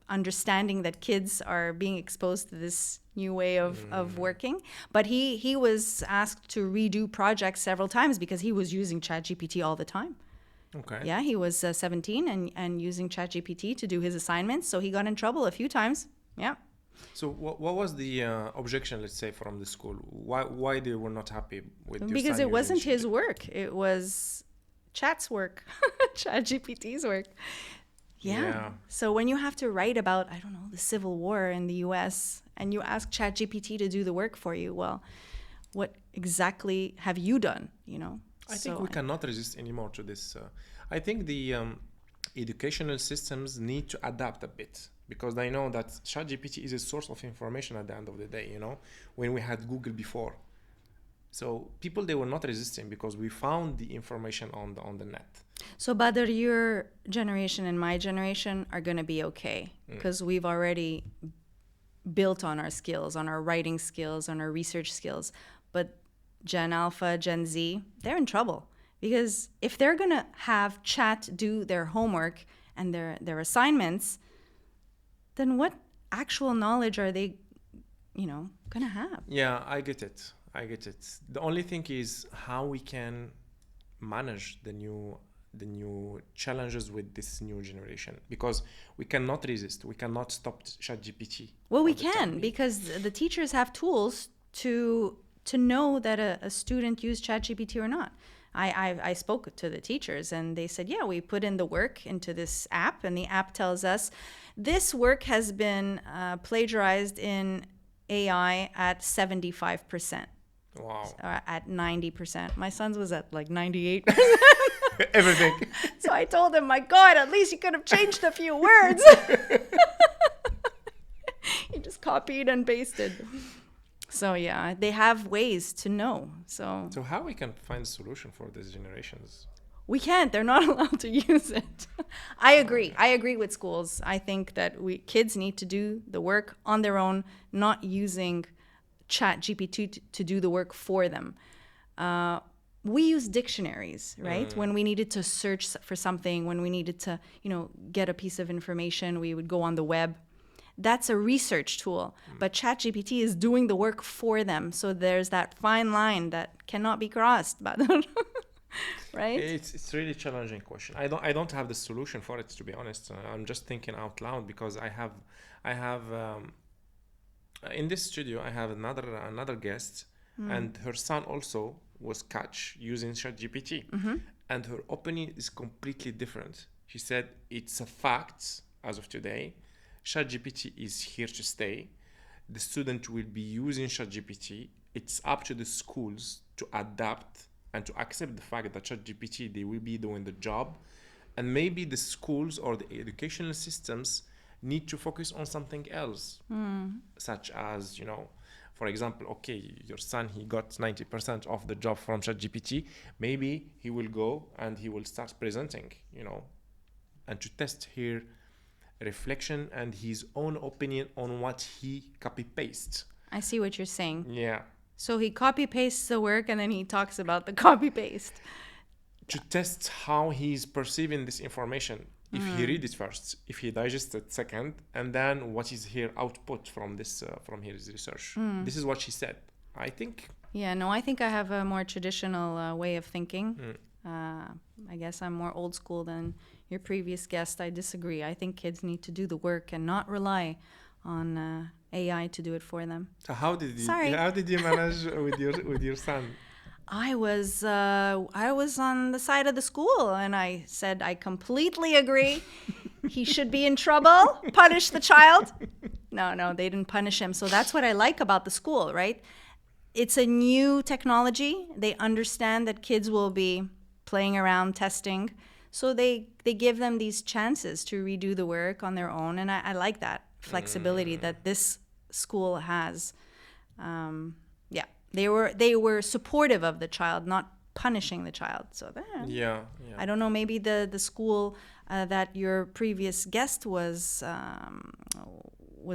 [SPEAKER 2] understanding that kids are being exposed to this new way of working. But he was asked to redo projects several times because he was using ChatGPT all the time.
[SPEAKER 1] Okay.
[SPEAKER 2] Yeah, he was 17 and using ChatGPT to do his assignments, so he got in trouble a few times. Yeah.
[SPEAKER 1] So what was the objection, let's say, from the school? Why they were not happy with your
[SPEAKER 2] Because
[SPEAKER 1] son
[SPEAKER 2] it wasn't
[SPEAKER 1] using
[SPEAKER 2] his work. It was Chat's work, ChatGPT's work. Yeah. So when you have to write about, I don't know, the Civil War in the US and you ask ChatGPT to do the work for you, well, what exactly have you done,
[SPEAKER 1] I think we cannot resist anymore to this. I think the educational systems need to adapt a bit, because I know that ChatGPT is a source of information at the end of the day, when we had Google before. So people, they were not resisting because we found the information on the net.
[SPEAKER 2] So Badr, your generation and my generation are going to be okay because we've already built on our skills, on our writing skills, on our research skills. But Gen Alpha, Gen Z, they're in trouble because if they're going to have chat do their homework and their assignments, then what actual knowledge are they, going to have?
[SPEAKER 1] Yeah, I get it. The only thing is how we can manage the new challenges with this new generation, because we cannot resist. We cannot stop ChatGPT.
[SPEAKER 2] Well, we can, because the teachers have tools to know that a student used ChatGPT or not. I spoke to the teachers and they said, yeah, we put in the work into this app and the app tells us this work has been plagiarized in AI at 75%.
[SPEAKER 1] Wow.
[SPEAKER 2] At 90%. My son's was at like 98%.
[SPEAKER 1] Everything.
[SPEAKER 2] So I told him, my God, at least you could have changed a few words. He just copied and pasted. So yeah, they have ways to know. So
[SPEAKER 1] how we can find a solution for these generations?
[SPEAKER 2] We can't. They're not allowed to use it. I agree with schools. I think that kids need to do the work on their own, not using ChatGPT to do the work for them. We use dictionaries, right? When we needed to search for something, when we needed to, get a piece of information, we would go on the web. That's a research tool, but ChatGPT is doing the work for them. So there's that fine line that cannot be crossed. Right?
[SPEAKER 1] It's really challenging question. I don't have the solution for it, to be honest. I'm just thinking out loud because I have in this studio I have another guest, and her son also was catch using ChatGPT, and her opinion is completely different. She said it's a fact as of today. ChatGPT is here to stay. The student will be using ChatGPT. It's up to the schools to adapt and to accept the fact that ChatGPT, they will be doing the job, and maybe the schools or the educational systems need to focus on something else, such as, for example, okay, your son, he got 90% of the job from ChatGPT. Maybe he will go and he will start presenting, and to test here reflection and his own opinion on what he copy paste.
[SPEAKER 2] I see what you're saying.
[SPEAKER 1] Yeah.
[SPEAKER 2] So he copy pastes the work and then he talks about the copy paste.
[SPEAKER 1] To test how he's perceiving this information. If he read it first, if he digests it second, and then what is her output from this, from his research. This is what she said. I think.
[SPEAKER 2] Yeah, no, I think I have a more traditional way of thinking. I guess I'm more old school than your previous guest. I disagree. I think kids need to do the work and not rely on AI to do it for them.
[SPEAKER 1] So how did you manage with your son?
[SPEAKER 2] I was on the side of the school, and I said I completely agree. He should be in trouble. Punish the child. No, they didn't punish him. So that's what I like about the school, right? It's a new technology. They understand that kids will be playing around, testing. So they give them these chances to redo the work on their own. And I like that flexibility that this school has. They were supportive of the child, not punishing the child. So
[SPEAKER 1] yeah.
[SPEAKER 2] I don't know. Maybe the school that your previous guest was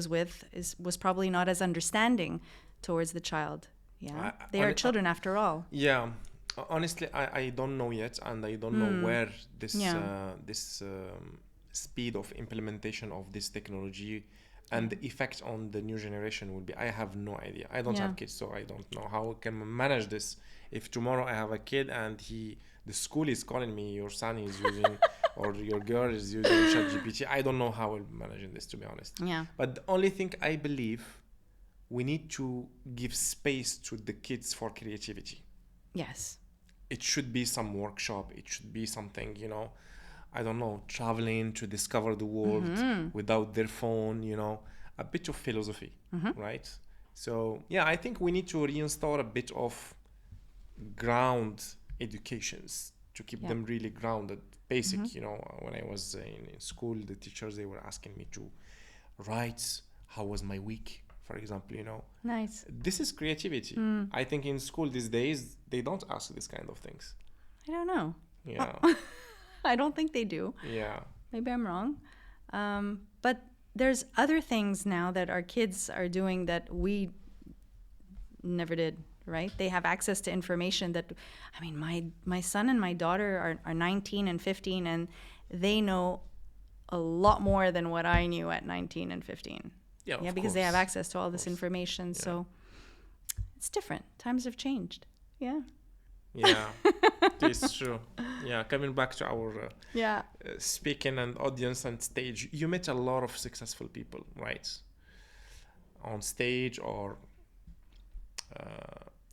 [SPEAKER 2] with was probably not as understanding towards the child. Yeah, they are children after all.
[SPEAKER 1] Yeah, honestly, I don't know yet, and I don't know where this speed of implementation of this technology and the effect on the new generation will be. I have no idea. I don't have kids, so I don't know how I can manage this. If tomorrow I have a kid and the school is calling me, your son is using or your girl is using ChatGPT, I don't know how I'm managing this, to be honest.
[SPEAKER 2] Yeah.
[SPEAKER 1] But the only thing I believe, we need to give space to the kids for creativity.
[SPEAKER 2] Yes.
[SPEAKER 1] It should be some workshop. It should be something, I don't know, traveling to discover the world without their phone, a bit of philosophy, right? So, I think we need to reinstall a bit of ground educations to keep them really grounded. Basic, when I was in school, the teachers, they were asking me to write, how was my week, for example,
[SPEAKER 2] Nice.
[SPEAKER 1] This is creativity. I think in school these days, they don't ask this kind of things.
[SPEAKER 2] I don't know.
[SPEAKER 1] Yeah.
[SPEAKER 2] I don't think they do.
[SPEAKER 1] Yeah.
[SPEAKER 2] Maybe I'm wrong. But there's other things now that our kids are doing that we never did, right? They have access to information that, my son and my daughter are 19 and 15, and they know a lot more than what I knew at 19 and 15.
[SPEAKER 1] Yeah,
[SPEAKER 2] because they have access to all this information. Yeah. So it's different. Times have changed. Yeah.
[SPEAKER 1] Yeah, it's true. Yeah, coming back to our speaking and audience and stage, you met a lot of successful people, right? On stage or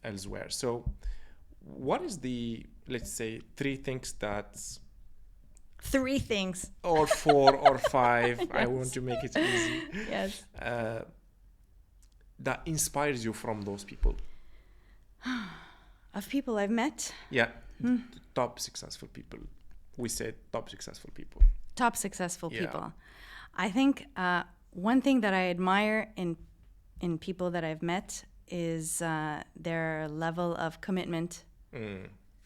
[SPEAKER 1] elsewhere. So what is the, let's say, 3 things that...
[SPEAKER 2] 3 things.
[SPEAKER 1] Or 4 or 5. Yes. I want to make it easy.
[SPEAKER 2] Yes.
[SPEAKER 1] That inspires you from those people.
[SPEAKER 2] Of people I've met?
[SPEAKER 1] Yeah. Top successful people. We said top successful people.
[SPEAKER 2] Top successful people. I think one thing that I admire in people that I've met is their level of commitment.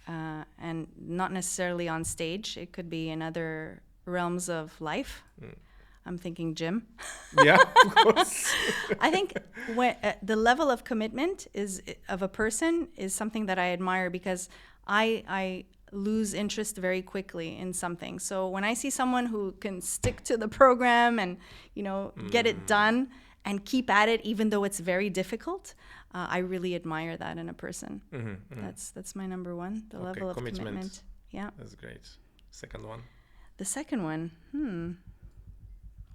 [SPEAKER 2] And not necessarily on stage. It could be in other realms of life. I'm thinking gym.
[SPEAKER 1] Yeah, of course.
[SPEAKER 2] I think when the level of commitment of a person is something that I admire, because I lose interest very quickly in something. So when I see someone who can stick to the program and get it done and keep at it even though it's very difficult, I really admire that in a person. That's my number one, the level of commitment. Yeah.
[SPEAKER 1] That's great. Second one?
[SPEAKER 2] The second one,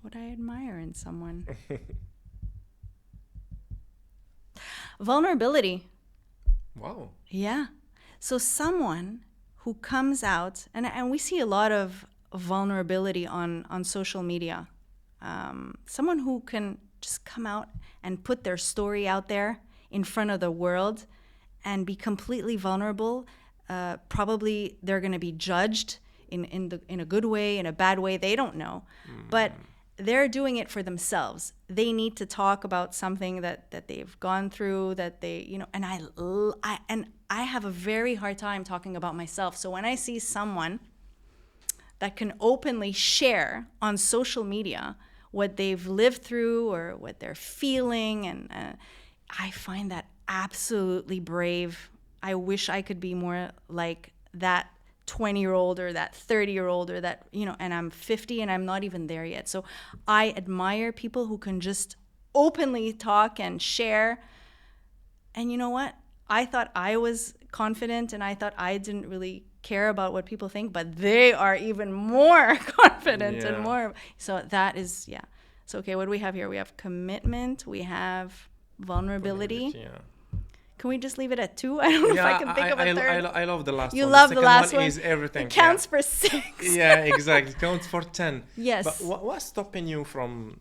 [SPEAKER 2] what I admire in someone. Vulnerability.
[SPEAKER 1] Wow.
[SPEAKER 2] Yeah. So someone who comes out, and we see a lot of vulnerability on social media. Someone who can just come out and put their story out there in front of the world and be completely vulnerable, probably they're going to be judged in a good way, in a bad way. They don't know. But they're doing it for themselves. They need to talk about something that they've gone through, that they, and I have a very hard time talking about myself. So when I see someone that can openly share on social media what they've lived through or what they're feeling, and I find that absolutely brave. I wish I could be more like that 20-year-old or that 30-year-old or that, and I'm 50 and I'm not even there yet. So I admire people who can just openly talk and share. And you know what? I thought I was confident and I thought I didn't really care about what people think, but they are even more confident and more. So that is, So, okay, what do we have here? We have commitment. We have vulnerability. Can we just leave it at 2? I don't know if I can think of a third.
[SPEAKER 1] I love the last one.
[SPEAKER 2] You love the last one?
[SPEAKER 1] Is everything.
[SPEAKER 2] It counts for 6.
[SPEAKER 1] Yeah, exactly. It counts for 10.
[SPEAKER 2] Yes.
[SPEAKER 1] But what's stopping you from,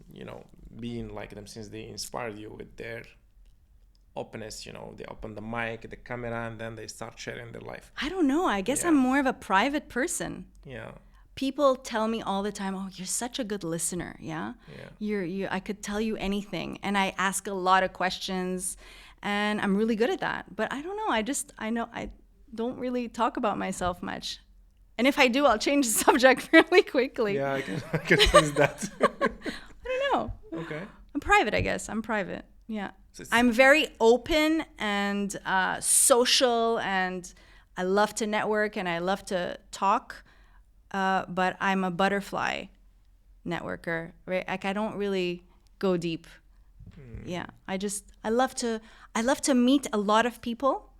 [SPEAKER 1] being like them, since they inspired you with their openness? They open the mic, the camera, and then they start sharing their life.
[SPEAKER 2] I don't know. I guess I'm more of a private person.
[SPEAKER 1] Yeah.
[SPEAKER 2] People tell me all the time, "Oh, you're such a good listener." Yeah. I could tell you anything, and I ask a lot of questions. And I'm really good at that. But I don't know. I know I don't really talk about myself much. And if I do, I'll change the subject fairly quickly.
[SPEAKER 1] Yeah, I can sense that.
[SPEAKER 2] I don't know.
[SPEAKER 1] Okay.
[SPEAKER 2] I'm private, I guess. I'm private. Yeah. So I'm very open and social, and I love to network and I love to talk. But I'm a butterfly networker, right? Like I don't really go deep. Yeah. I love to meet a lot of people.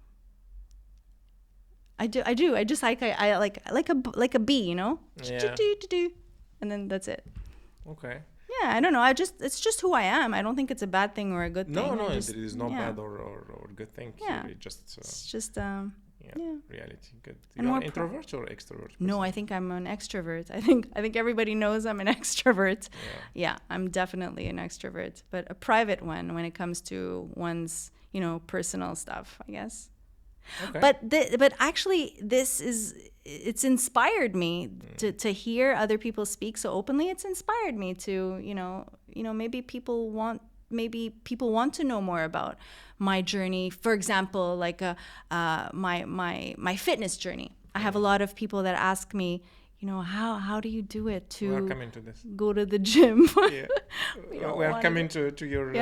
[SPEAKER 2] I do. I just like a bee,
[SPEAKER 1] Yeah.
[SPEAKER 2] And then that's it.
[SPEAKER 1] Okay.
[SPEAKER 2] Yeah, I don't know. It's just who I am. I don't think it's a bad thing or a good thing.
[SPEAKER 1] No, it is not bad or good thing.
[SPEAKER 2] Yeah.
[SPEAKER 1] It's
[SPEAKER 2] just
[SPEAKER 1] reality. Good.
[SPEAKER 2] And
[SPEAKER 1] You're
[SPEAKER 2] more
[SPEAKER 1] an introvert or extrovert person?
[SPEAKER 2] No, I think I'm an extrovert. I think everybody knows I'm an extrovert. Yeah, I'm definitely an extrovert, but a private one when it comes to one's, personal stuff, I guess.
[SPEAKER 1] Okay.
[SPEAKER 2] But actually, it's inspired me to hear other people speak so openly. It's inspired me to, maybe people want to know more about my journey. For example, like my fitness journey. I have a lot of people that ask me, how do you do it to
[SPEAKER 1] We're coming to this.
[SPEAKER 2] Go to the gym?
[SPEAKER 1] We're coming to your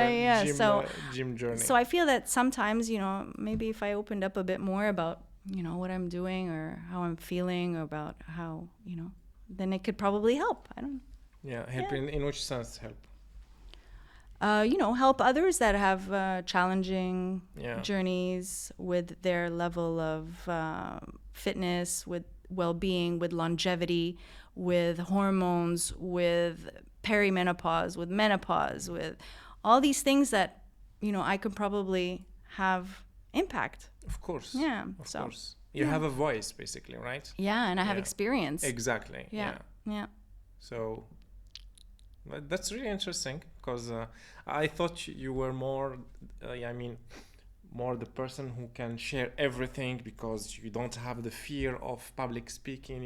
[SPEAKER 1] gym journey.
[SPEAKER 2] So I feel that sometimes, maybe if I opened up a bit more about, what I'm doing or how I'm feeling, or about how, then it could probably help. I don't know.
[SPEAKER 1] Yeah, help in which sense help?
[SPEAKER 2] Help others that have challenging journeys with their level of fitness, with well-being, with longevity, with hormones, with perimenopause, with menopause, with all these things that, I could probably have impact.
[SPEAKER 1] Of course.
[SPEAKER 2] Yeah.
[SPEAKER 1] Of course. You have a voice, basically, right?
[SPEAKER 2] Yeah, and I have experience.
[SPEAKER 1] Exactly.
[SPEAKER 2] Yeah.
[SPEAKER 1] So that's really interesting, because I thought you were more, more the person who can share everything, because you don't have the fear of public speaking,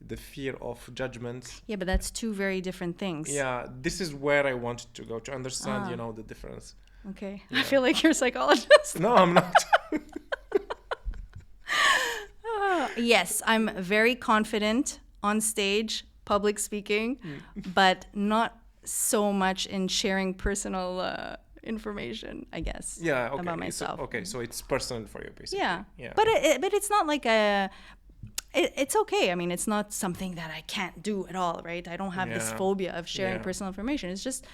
[SPEAKER 1] the fear of judgment.
[SPEAKER 2] Yeah, but that's 2 very different things.
[SPEAKER 1] Yeah, this is where I wanted to go, to understand, the difference.
[SPEAKER 2] Okay. Yeah. I feel like you're a psychologist.
[SPEAKER 1] No, I'm not.
[SPEAKER 2] Yes, I'm very confident on stage, public speaking, but not so much in sharing personal information, I guess.
[SPEAKER 1] Yeah, okay.
[SPEAKER 2] About myself.
[SPEAKER 1] So it's personal for you, basically.
[SPEAKER 2] Yeah. But it's not like it's okay. I mean, it's not something that I can't do at all, right? I don't have this phobia of sharing personal information. It's just,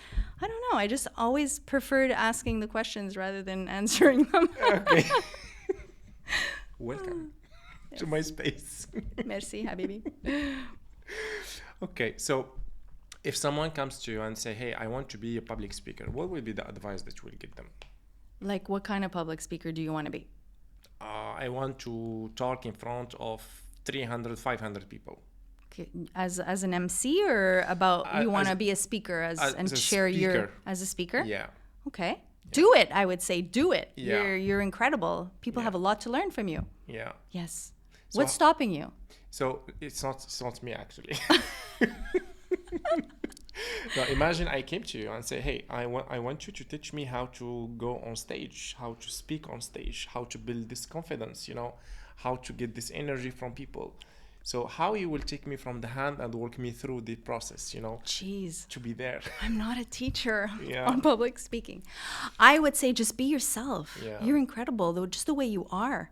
[SPEAKER 2] I don't know. I just always preferred asking the questions rather than answering them.
[SPEAKER 1] Okay. Welcome to my space.
[SPEAKER 2] Merci, Habibi.
[SPEAKER 1] Okay, so if someone comes to you and say, hey, I want to be a public speaker, what would be the advice that you will give them?
[SPEAKER 2] Like, what kind of public speaker do you want to be?
[SPEAKER 1] I want to talk in front of 300, 500 people.
[SPEAKER 2] Okay. As an MC, or about you want to be a speaker as a speaker? Yeah. Okay. Do it. I would say do it.
[SPEAKER 1] Yeah.
[SPEAKER 2] You're incredible. People have a lot to learn from you.
[SPEAKER 1] Yeah.
[SPEAKER 2] Yes.
[SPEAKER 1] So,
[SPEAKER 2] What's stopping you?
[SPEAKER 1] So it's not me actually. Now imagine I came to you and say, hey, I want you to teach me how to go on stage, how to speak on stage, how to build this confidence, how to get this energy from people. So how you will take me from the hand and walk me through the process,
[SPEAKER 2] Jeez.
[SPEAKER 1] to be there.
[SPEAKER 2] I'm not a teacher
[SPEAKER 1] Yeah.
[SPEAKER 2] on public speaking. I would say just be yourself.
[SPEAKER 1] Yeah.
[SPEAKER 2] You're incredible, though, just the way you are.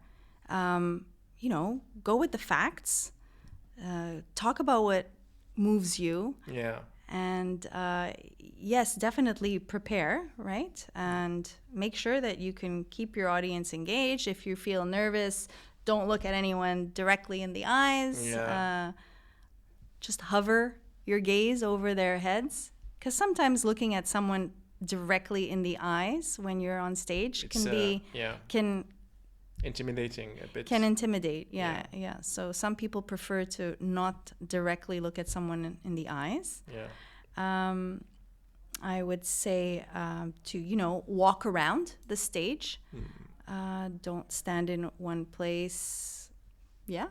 [SPEAKER 2] Go with the facts. Talk about what moves you.
[SPEAKER 1] Yeah.
[SPEAKER 2] And yes, definitely prepare, right? And make sure that you can keep your audience engaged. If you feel nervous, don't look at anyone directly in the eyes.
[SPEAKER 1] Yeah.
[SPEAKER 2] Just hover your gaze over their heads. Because sometimes looking at someone directly in the eyes when you're on stage can
[SPEAKER 1] intimidating a bit.
[SPEAKER 2] Can intimidate, yeah. So some people prefer to not directly look at someone in the eyes.
[SPEAKER 1] Yeah.
[SPEAKER 2] I would say to walk around the stage. Don't stand in one place. Yeah.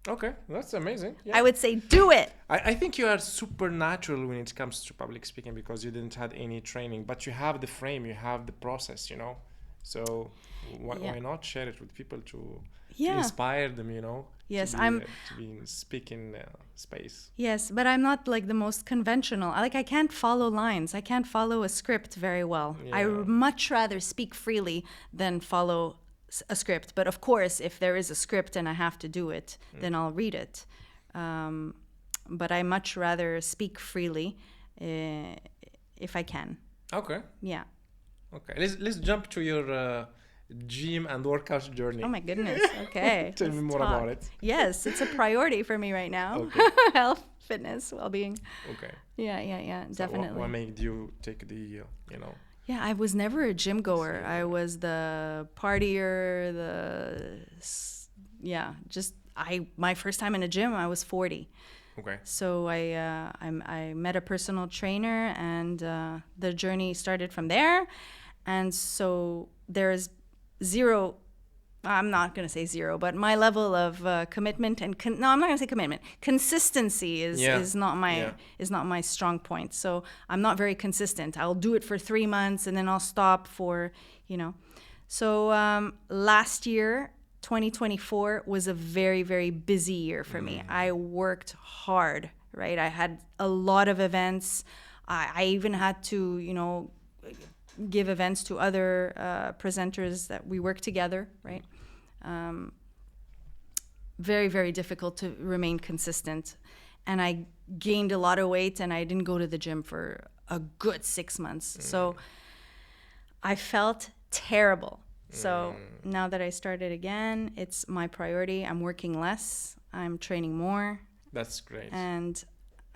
[SPEAKER 1] Okay, that's amazing. Yeah.
[SPEAKER 2] I would say do it.
[SPEAKER 1] I think you are supernatural when it comes to public speaking because you didn't have any training, but you have the frame, you have the process, So why not share it with people to inspire them,
[SPEAKER 2] Yes,
[SPEAKER 1] to be in speaking space.
[SPEAKER 2] Yes, but I'm not like the most conventional. I can't follow lines. I can't follow a script very well.
[SPEAKER 1] Yeah.
[SPEAKER 2] I would much rather speak freely than follow a script. But of course, if there is a script and I have to do it, then I'll read it. But I much rather speak freely if I can.
[SPEAKER 1] Okay.
[SPEAKER 2] Yeah.
[SPEAKER 1] Okay. Let's jump to your gym and workout journey.
[SPEAKER 2] Oh my goodness. Okay.
[SPEAKER 1] Tell me more about it.
[SPEAKER 2] Yes, it's a priority for me right now.
[SPEAKER 1] Okay.
[SPEAKER 2] Health, fitness, well-being.
[SPEAKER 1] Okay.
[SPEAKER 2] Yeah,
[SPEAKER 1] So
[SPEAKER 2] definitely.
[SPEAKER 1] what made you take the,
[SPEAKER 2] Yeah, I was never a gym goer. I was the partier, my first time in a gym, I was 40.
[SPEAKER 1] Okay.
[SPEAKER 2] So I met a personal trainer, and the journey started from there. And so there's zero, I'm not going to say zero, but my level of commitment and no, I'm not going to say commitment. Consistency is not my strong point. So I'm not very consistent. I'll do it for 3 months and then I'll stop for, So last year, 2024 was a very, very busy year for me. I worked hard, right? I had a lot of events. I even had to, give events to other presenters that we work together, right? Very, very difficult to remain consistent. And I gained a lot of weight and I didn't go to the gym for a good 6 months. So I felt terrible. So now that I started again, it's my priority. I'm working less. I'm training more.
[SPEAKER 1] That's great.
[SPEAKER 2] And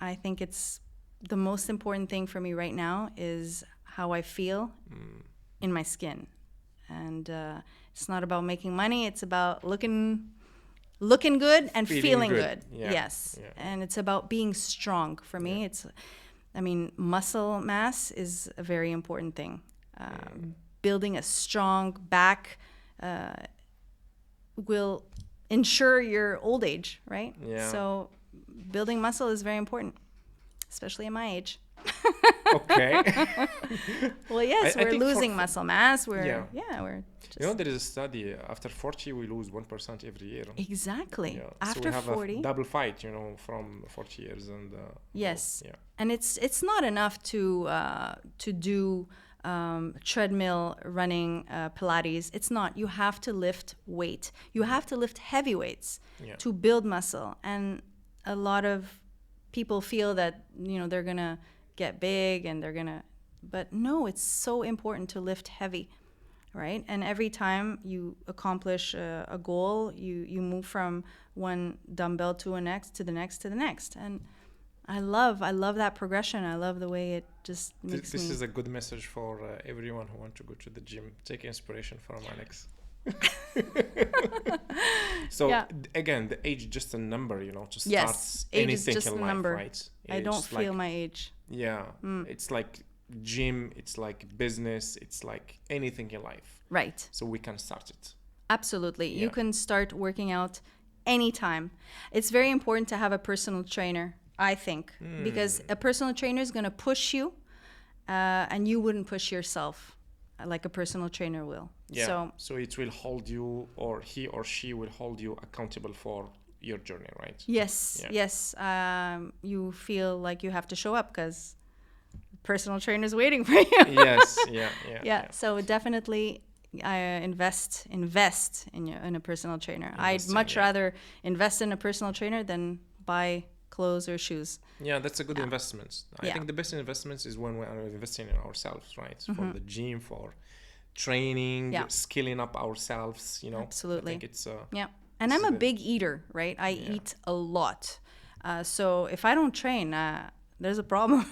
[SPEAKER 2] I think it's the most important thing for me right now is how I feel in my skin. And it's not about making money. It's about looking good and feeling good.
[SPEAKER 1] Yeah.
[SPEAKER 2] Yes.
[SPEAKER 1] Yeah.
[SPEAKER 2] And it's about being strong. For me, muscle mass is a very important thing. Building a strong back will ensure your old age, right?
[SPEAKER 1] Yeah.
[SPEAKER 2] So building muscle is very important, especially at my age.
[SPEAKER 1] Okay.
[SPEAKER 2] Well, yes,
[SPEAKER 1] I
[SPEAKER 2] we're
[SPEAKER 1] think
[SPEAKER 2] losing muscle mass. We're just...
[SPEAKER 1] there is a study. After 40, we lose 1% every year.
[SPEAKER 2] Exactly.
[SPEAKER 1] Yeah.
[SPEAKER 2] After
[SPEAKER 1] so we have
[SPEAKER 2] 40,
[SPEAKER 1] a double fight, from 40 years and.
[SPEAKER 2] Yes.
[SPEAKER 1] Yeah.
[SPEAKER 2] And it's not enough to do treadmill running, Pilates. It's not. You have to lift weight. You have to lift heavy weights to build muscle. And a lot of people feel that they're gonna get big and but no, it's so important to lift heavy, right? And every time you accomplish a goal, you move from one dumbbell to the next. And I love that progression. I love the way it just makes
[SPEAKER 1] This is a good message for everyone who wants to go to the gym. Take inspiration from Alex. So again, the age is just a number, just
[SPEAKER 2] yes,
[SPEAKER 1] starts
[SPEAKER 2] age
[SPEAKER 1] anything
[SPEAKER 2] is just
[SPEAKER 1] in
[SPEAKER 2] a
[SPEAKER 1] life,
[SPEAKER 2] number.
[SPEAKER 1] right?
[SPEAKER 2] I don't feel my age.
[SPEAKER 1] Yeah, it's like gym, it's like business, it's like anything in life.
[SPEAKER 2] Right.
[SPEAKER 1] So we can start it.
[SPEAKER 2] Absolutely.
[SPEAKER 1] Yeah.
[SPEAKER 2] You can start working out anytime. It's very important to have a personal trainer, I think, because a personal trainer is going to push you, and you wouldn't push yourself like a personal trainer will.
[SPEAKER 1] Yeah. So it will hold you, or he or she will hold you accountable for your journey, right?
[SPEAKER 2] Yes,
[SPEAKER 1] Yeah.
[SPEAKER 2] yes. You feel like you have to show up because personal trainer is waiting for you.
[SPEAKER 1] Yes. Yeah.
[SPEAKER 2] Yeah. So definitely, invest in a personal trainer. I'd much rather invest in a personal trainer than buy clothes or shoes.
[SPEAKER 1] Yeah, that's a good investment. I think the best investments is when we are investing in ourselves, right? For the gym, for training, skilling up ourselves, you know.
[SPEAKER 2] Absolutely.
[SPEAKER 1] I think it's
[SPEAKER 2] yeah. And I'm a big eater, right? I eat a lot. So if I don't train, there's a problem.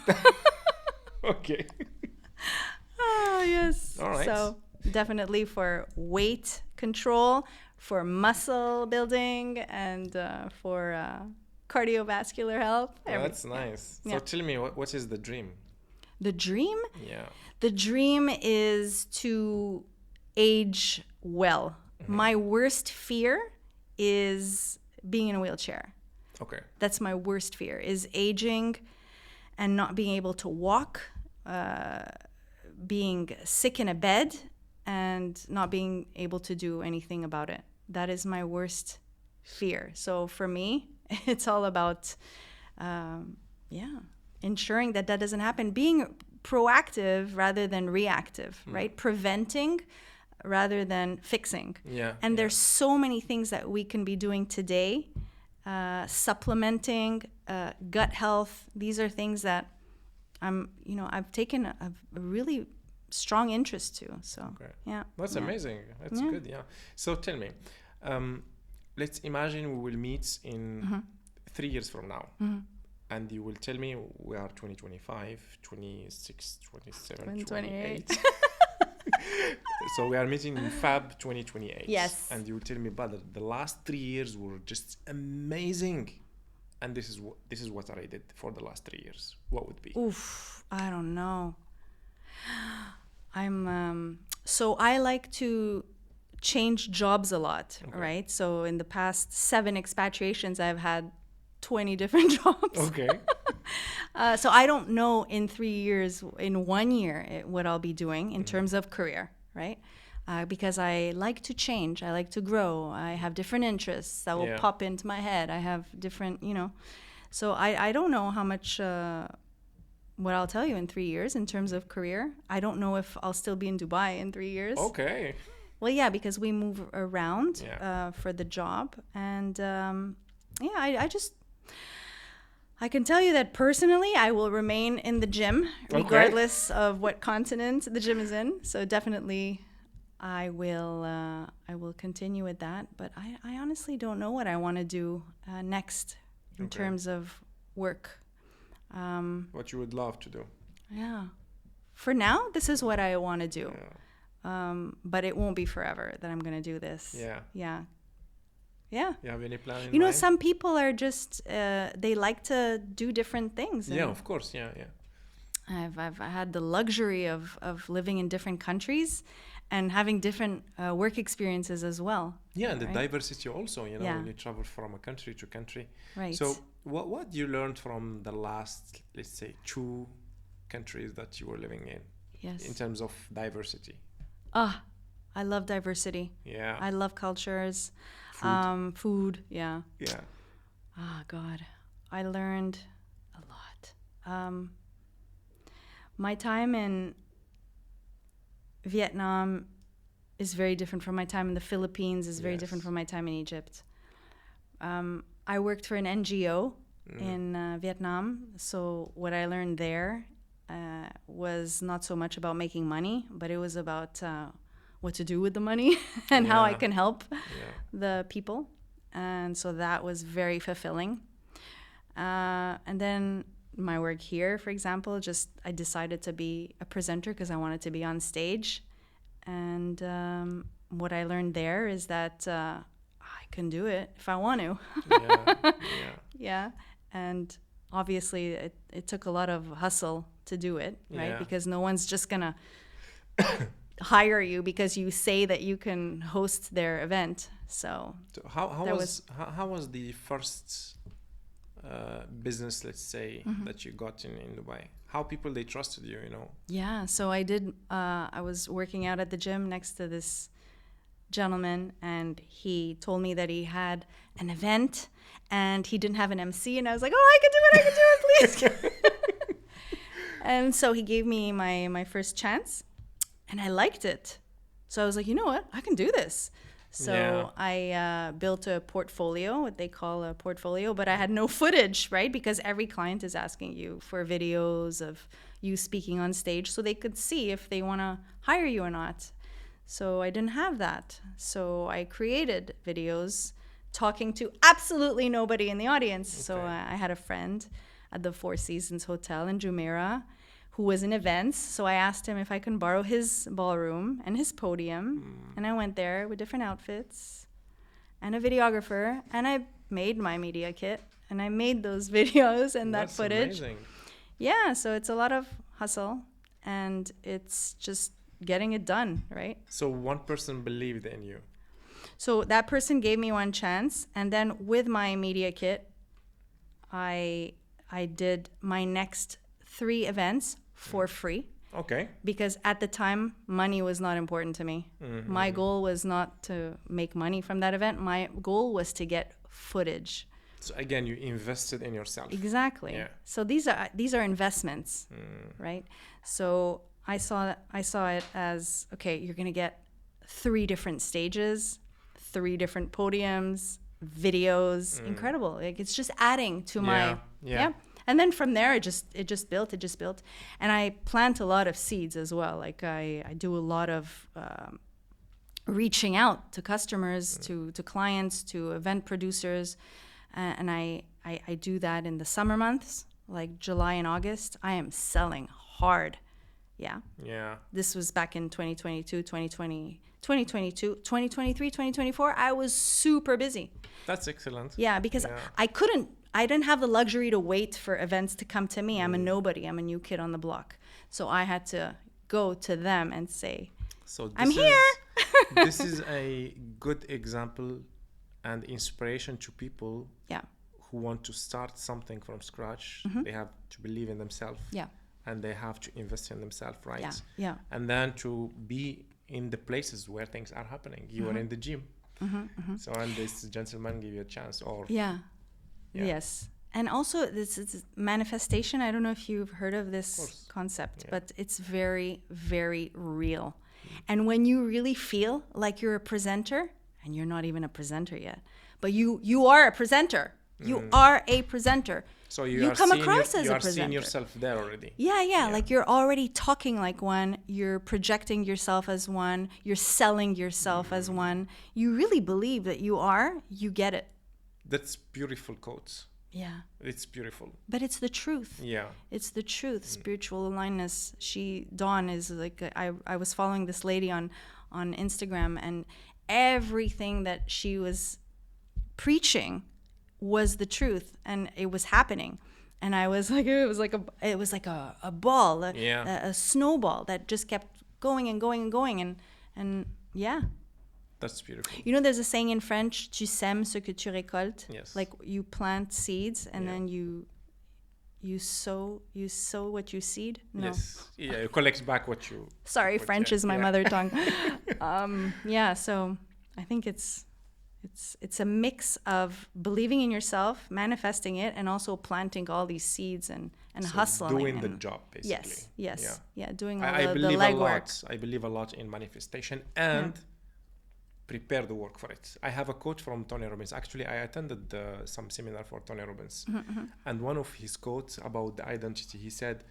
[SPEAKER 1] Okay.
[SPEAKER 2] Oh, yes.
[SPEAKER 1] All right.
[SPEAKER 2] So definitely for weight control, for muscle building, and for cardiovascular health.
[SPEAKER 1] Oh, that's nice. So tell me, what is the dream?
[SPEAKER 2] The dream?
[SPEAKER 1] Yeah.
[SPEAKER 2] The dream is to age well. My worst fear is being in a wheelchair.
[SPEAKER 1] Okay.
[SPEAKER 2] That's my worst fear, is aging and not being able to walk, being sick in a bed, and not being able to do anything about it. That is my worst fear. So for me, it's all about, ensuring that doesn't happen. Being proactive rather than reactive, right? Preventing rather than fixing.
[SPEAKER 1] Yeah.
[SPEAKER 2] And there's so many things that we can be doing today. Supplementing, gut health. These are things that I've taken a really strong interest to. So,
[SPEAKER 1] That's amazing. That's good. Yeah. So tell me, let's imagine we will meet in 3 years from now. And you will tell me we are 2025, 26, 27, 28. So we are meeting in Fab 2028.
[SPEAKER 2] Yes.
[SPEAKER 1] And you will tell me, brother, the last 3 years were just amazing. And this is what I did for the last 3 years. What would be?
[SPEAKER 2] Oof, I don't know. So I like to change jobs a lot, right? So in the past 7 expatriations, I've had 20 different jobs.
[SPEAKER 1] Okay.
[SPEAKER 2] So I don't know in 3 years, in 1 year, what I'll be doing in terms of career, right? Because I like to change. I like to grow. I have different interests that will pop into my head. I have different, So I don't know how much, what I'll tell you in 3 years in terms of career. I don't know if I'll still be in Dubai in 3 years.
[SPEAKER 1] Okay.
[SPEAKER 2] Well, yeah, because we move around for the job. And I can tell you that personally, I will remain in the gym regardless of what continent the gym is in. So definitely, I will continue with that. But I honestly don't know what I want to do next in terms of work.
[SPEAKER 1] What you would love to do.
[SPEAKER 2] Yeah. For now, this is what I want to do.
[SPEAKER 1] Yeah.
[SPEAKER 2] But it won't be forever that I'm going to do this.
[SPEAKER 1] Yeah.
[SPEAKER 2] Yeah. Yeah.
[SPEAKER 1] You have any plan in mind?
[SPEAKER 2] Some people are just, they like to do different things.
[SPEAKER 1] Yeah, of course. Yeah.
[SPEAKER 2] I've had the luxury of living in different countries and having different work experiences as well.
[SPEAKER 1] Yeah, and the diversity also, when you travel from a country to country.
[SPEAKER 2] Right.
[SPEAKER 1] So what you learned from the last, let's say, 2 countries that you were living in?
[SPEAKER 2] Yes.
[SPEAKER 1] In terms of diversity?
[SPEAKER 2] I love diversity.
[SPEAKER 1] Yeah.
[SPEAKER 2] I love cultures. Food, yeah.
[SPEAKER 1] Yeah.
[SPEAKER 2] Oh, God. I learned a lot. My time in Vietnam is very different from my time in the Philippines, is very different from my time in Egypt. I worked for an NGO in Vietnam, so what I learned there was not so much about making money, but it was about what to do with the money and how I can help the people. And so that was very fulfilling. And then my work here, for example, I decided to be a presenter because I wanted to be on stage. And what I learned there is that I can do it if I want to. Yeah. And obviously it took a lot of hustle to do it, right?
[SPEAKER 1] Yeah.
[SPEAKER 2] Because no one's just gonna hire you because you say that you can host their event. So
[SPEAKER 1] how was the first business, let's say, that you got in Dubai? How people they trusted you, you know?
[SPEAKER 2] yeah, so I was working out at the gym next to this gentleman, and he told me that he had an event and he didn't have an MC, and I was like, oh, I could do it, please. And so he gave me my first chance, and I liked it. So I was like, you know what, I can do this. So
[SPEAKER 1] Yeah.
[SPEAKER 2] I built a portfolio, what they call a portfolio, but I had no footage, right? Because every client is asking you for videos of you speaking on stage so they could see if they want to hire you or not. So I didn't have that. So I created videos talking to absolutely nobody in the audience. So
[SPEAKER 1] Okay.
[SPEAKER 2] I had a friend at the Four Seasons Hotel in Jumeirah who was in events. So I asked him if I can borrow his ballroom and his podium. And I went there with different outfits and a videographer. And I made my media kit. And I made those videos and that
[SPEAKER 1] That's
[SPEAKER 2] footage.
[SPEAKER 1] amazing.
[SPEAKER 2] Yeah, so it's a lot of hustle. And it's just getting it done, right?
[SPEAKER 1] So one person believed in you.
[SPEAKER 2] So that person gave me one chance. And then with my media kit, I did my next 3 events for free.
[SPEAKER 1] Okay.
[SPEAKER 2] Because at the time, money was not important to me. My goal was not to make money from that event. My goal was to get footage.
[SPEAKER 1] So again, you invested in yourself.
[SPEAKER 2] Exactly.
[SPEAKER 1] Yeah.
[SPEAKER 2] So these are investments, right? So I saw it as, okay, you're gonna get 3 different stages, 3 different podiums, videos, incredible. Like it's just adding to my
[SPEAKER 1] Yeah.
[SPEAKER 2] And then from there, it just built. And I plant a lot of seeds as well. Like I do a lot of reaching out to customers, to clients, to event producers. And I do that in the summer months, like July and August. I am selling hard. Yeah.
[SPEAKER 1] Yeah.
[SPEAKER 2] This was back in 2022, 2023, 2024. I was super busy.
[SPEAKER 1] That's excellent.
[SPEAKER 2] Yeah, because I didn't have the luxury to wait for events to come to me. I'm a nobody. I'm a new kid on the block. So I had to go to them and say,
[SPEAKER 1] So
[SPEAKER 2] I'm here.
[SPEAKER 1] This is a good example and inspiration to people
[SPEAKER 2] Yeah.
[SPEAKER 1] who want to start something from scratch. They have to believe in themselves.
[SPEAKER 2] Yeah.
[SPEAKER 1] And they have to invest in themselves, right?
[SPEAKER 2] Yeah. Yeah.
[SPEAKER 1] And then to be in the places where things are happening. You are in the gym. So and this gentleman give you a chance, or
[SPEAKER 2] Yeah.
[SPEAKER 1] Yeah.
[SPEAKER 2] Yes. And also this is manifestation. I don't know if you've heard of this
[SPEAKER 1] course.
[SPEAKER 2] concept,
[SPEAKER 1] Yeah.
[SPEAKER 2] but it's very, very real. And when you really feel like you're a presenter, and you're not even a presenter yet, but you are a presenter. You are a presenter.
[SPEAKER 1] so
[SPEAKER 2] You
[SPEAKER 1] are
[SPEAKER 2] come
[SPEAKER 1] seeing
[SPEAKER 2] across
[SPEAKER 1] you
[SPEAKER 2] as a
[SPEAKER 1] are seeing
[SPEAKER 2] presenter.
[SPEAKER 1] yourself there already.
[SPEAKER 2] Yeah, like you're already talking like one, you're projecting yourself as one, you're selling yourself as one. You really believe that you get it.
[SPEAKER 1] That's beautiful quotes.
[SPEAKER 2] Yeah.
[SPEAKER 1] It's beautiful.
[SPEAKER 2] But it's the truth.
[SPEAKER 1] Yeah.
[SPEAKER 2] It's the truth. Spiritual alignedness. Dawn is like, I was following this lady on Instagram, and everything that she was preaching was the truth, and it was happening. And I was like, it was like a ball, a snowball that just kept going and going and going. And yeah.
[SPEAKER 1] That's beautiful.
[SPEAKER 2] You know, there's a saying in French, tu sèmes ce que tu récoltes.
[SPEAKER 1] Yes.
[SPEAKER 2] Like you plant seeds and then you sow what you seed. No.
[SPEAKER 1] Yes. Yeah, you collect back what you.
[SPEAKER 2] Sorry, French is my mother tongue. Yeah, so I think it's a mix of believing in yourself, manifesting it, and also planting all these seeds and hustling.
[SPEAKER 1] Doing the job, basically.
[SPEAKER 2] Yes. Yeah, doing all
[SPEAKER 1] I
[SPEAKER 2] the
[SPEAKER 1] believe
[SPEAKER 2] legwork.
[SPEAKER 1] I believe a lot in manifestation and prepare the work for it. I have a quote from Tony Robbins. Actually, I attended some seminar for Tony Robbins. And one of his quotes about the identity, he said,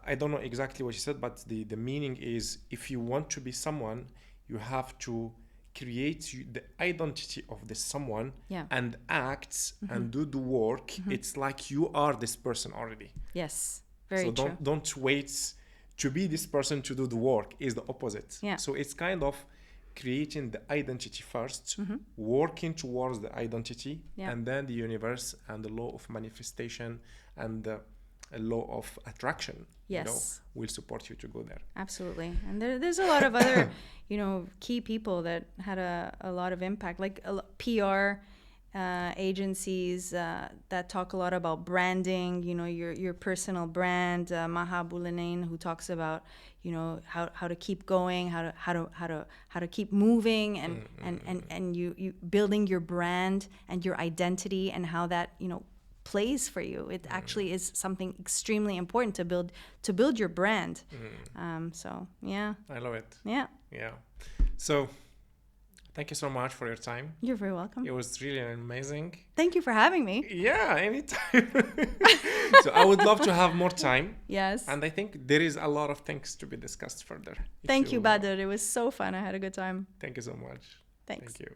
[SPEAKER 1] I don't know exactly what he said, but the meaning is, if you want to be someone, you have to create the identity of this someone and act and do the work. It's like you are this person already.
[SPEAKER 2] Yes, very true.
[SPEAKER 1] So don't wait to be this person to do the work. Is the opposite.
[SPEAKER 2] Yeah.
[SPEAKER 1] So it's kind of creating the identity first, working towards the identity, and then the universe and the law of manifestation and law of attraction,
[SPEAKER 2] Yes.
[SPEAKER 1] will support you to go there.
[SPEAKER 2] Absolutely. And there's a lot of other, key people that had a lot of impact, like PR agencies that talk a lot about branding, your personal brand. Maha Bulanin, who talks about, how to keep going, how to keep moving, and you building your brand and your identity, and how that, plays for you. It actually is something extremely important to build your brand. So yeah,
[SPEAKER 1] I love it.
[SPEAKER 2] yeah.
[SPEAKER 1] So thank you so much for your time.
[SPEAKER 2] You're very welcome.
[SPEAKER 1] It was really amazing.
[SPEAKER 2] Thank you for having me.
[SPEAKER 1] Yeah, anytime. So I would love to have more time.
[SPEAKER 2] Yes.
[SPEAKER 1] And I think there is a lot of things to be discussed further.
[SPEAKER 2] Thank you, Badr. It was so fun. I had a good time.
[SPEAKER 1] Thank you so much.
[SPEAKER 2] Thanks.
[SPEAKER 1] Thank you.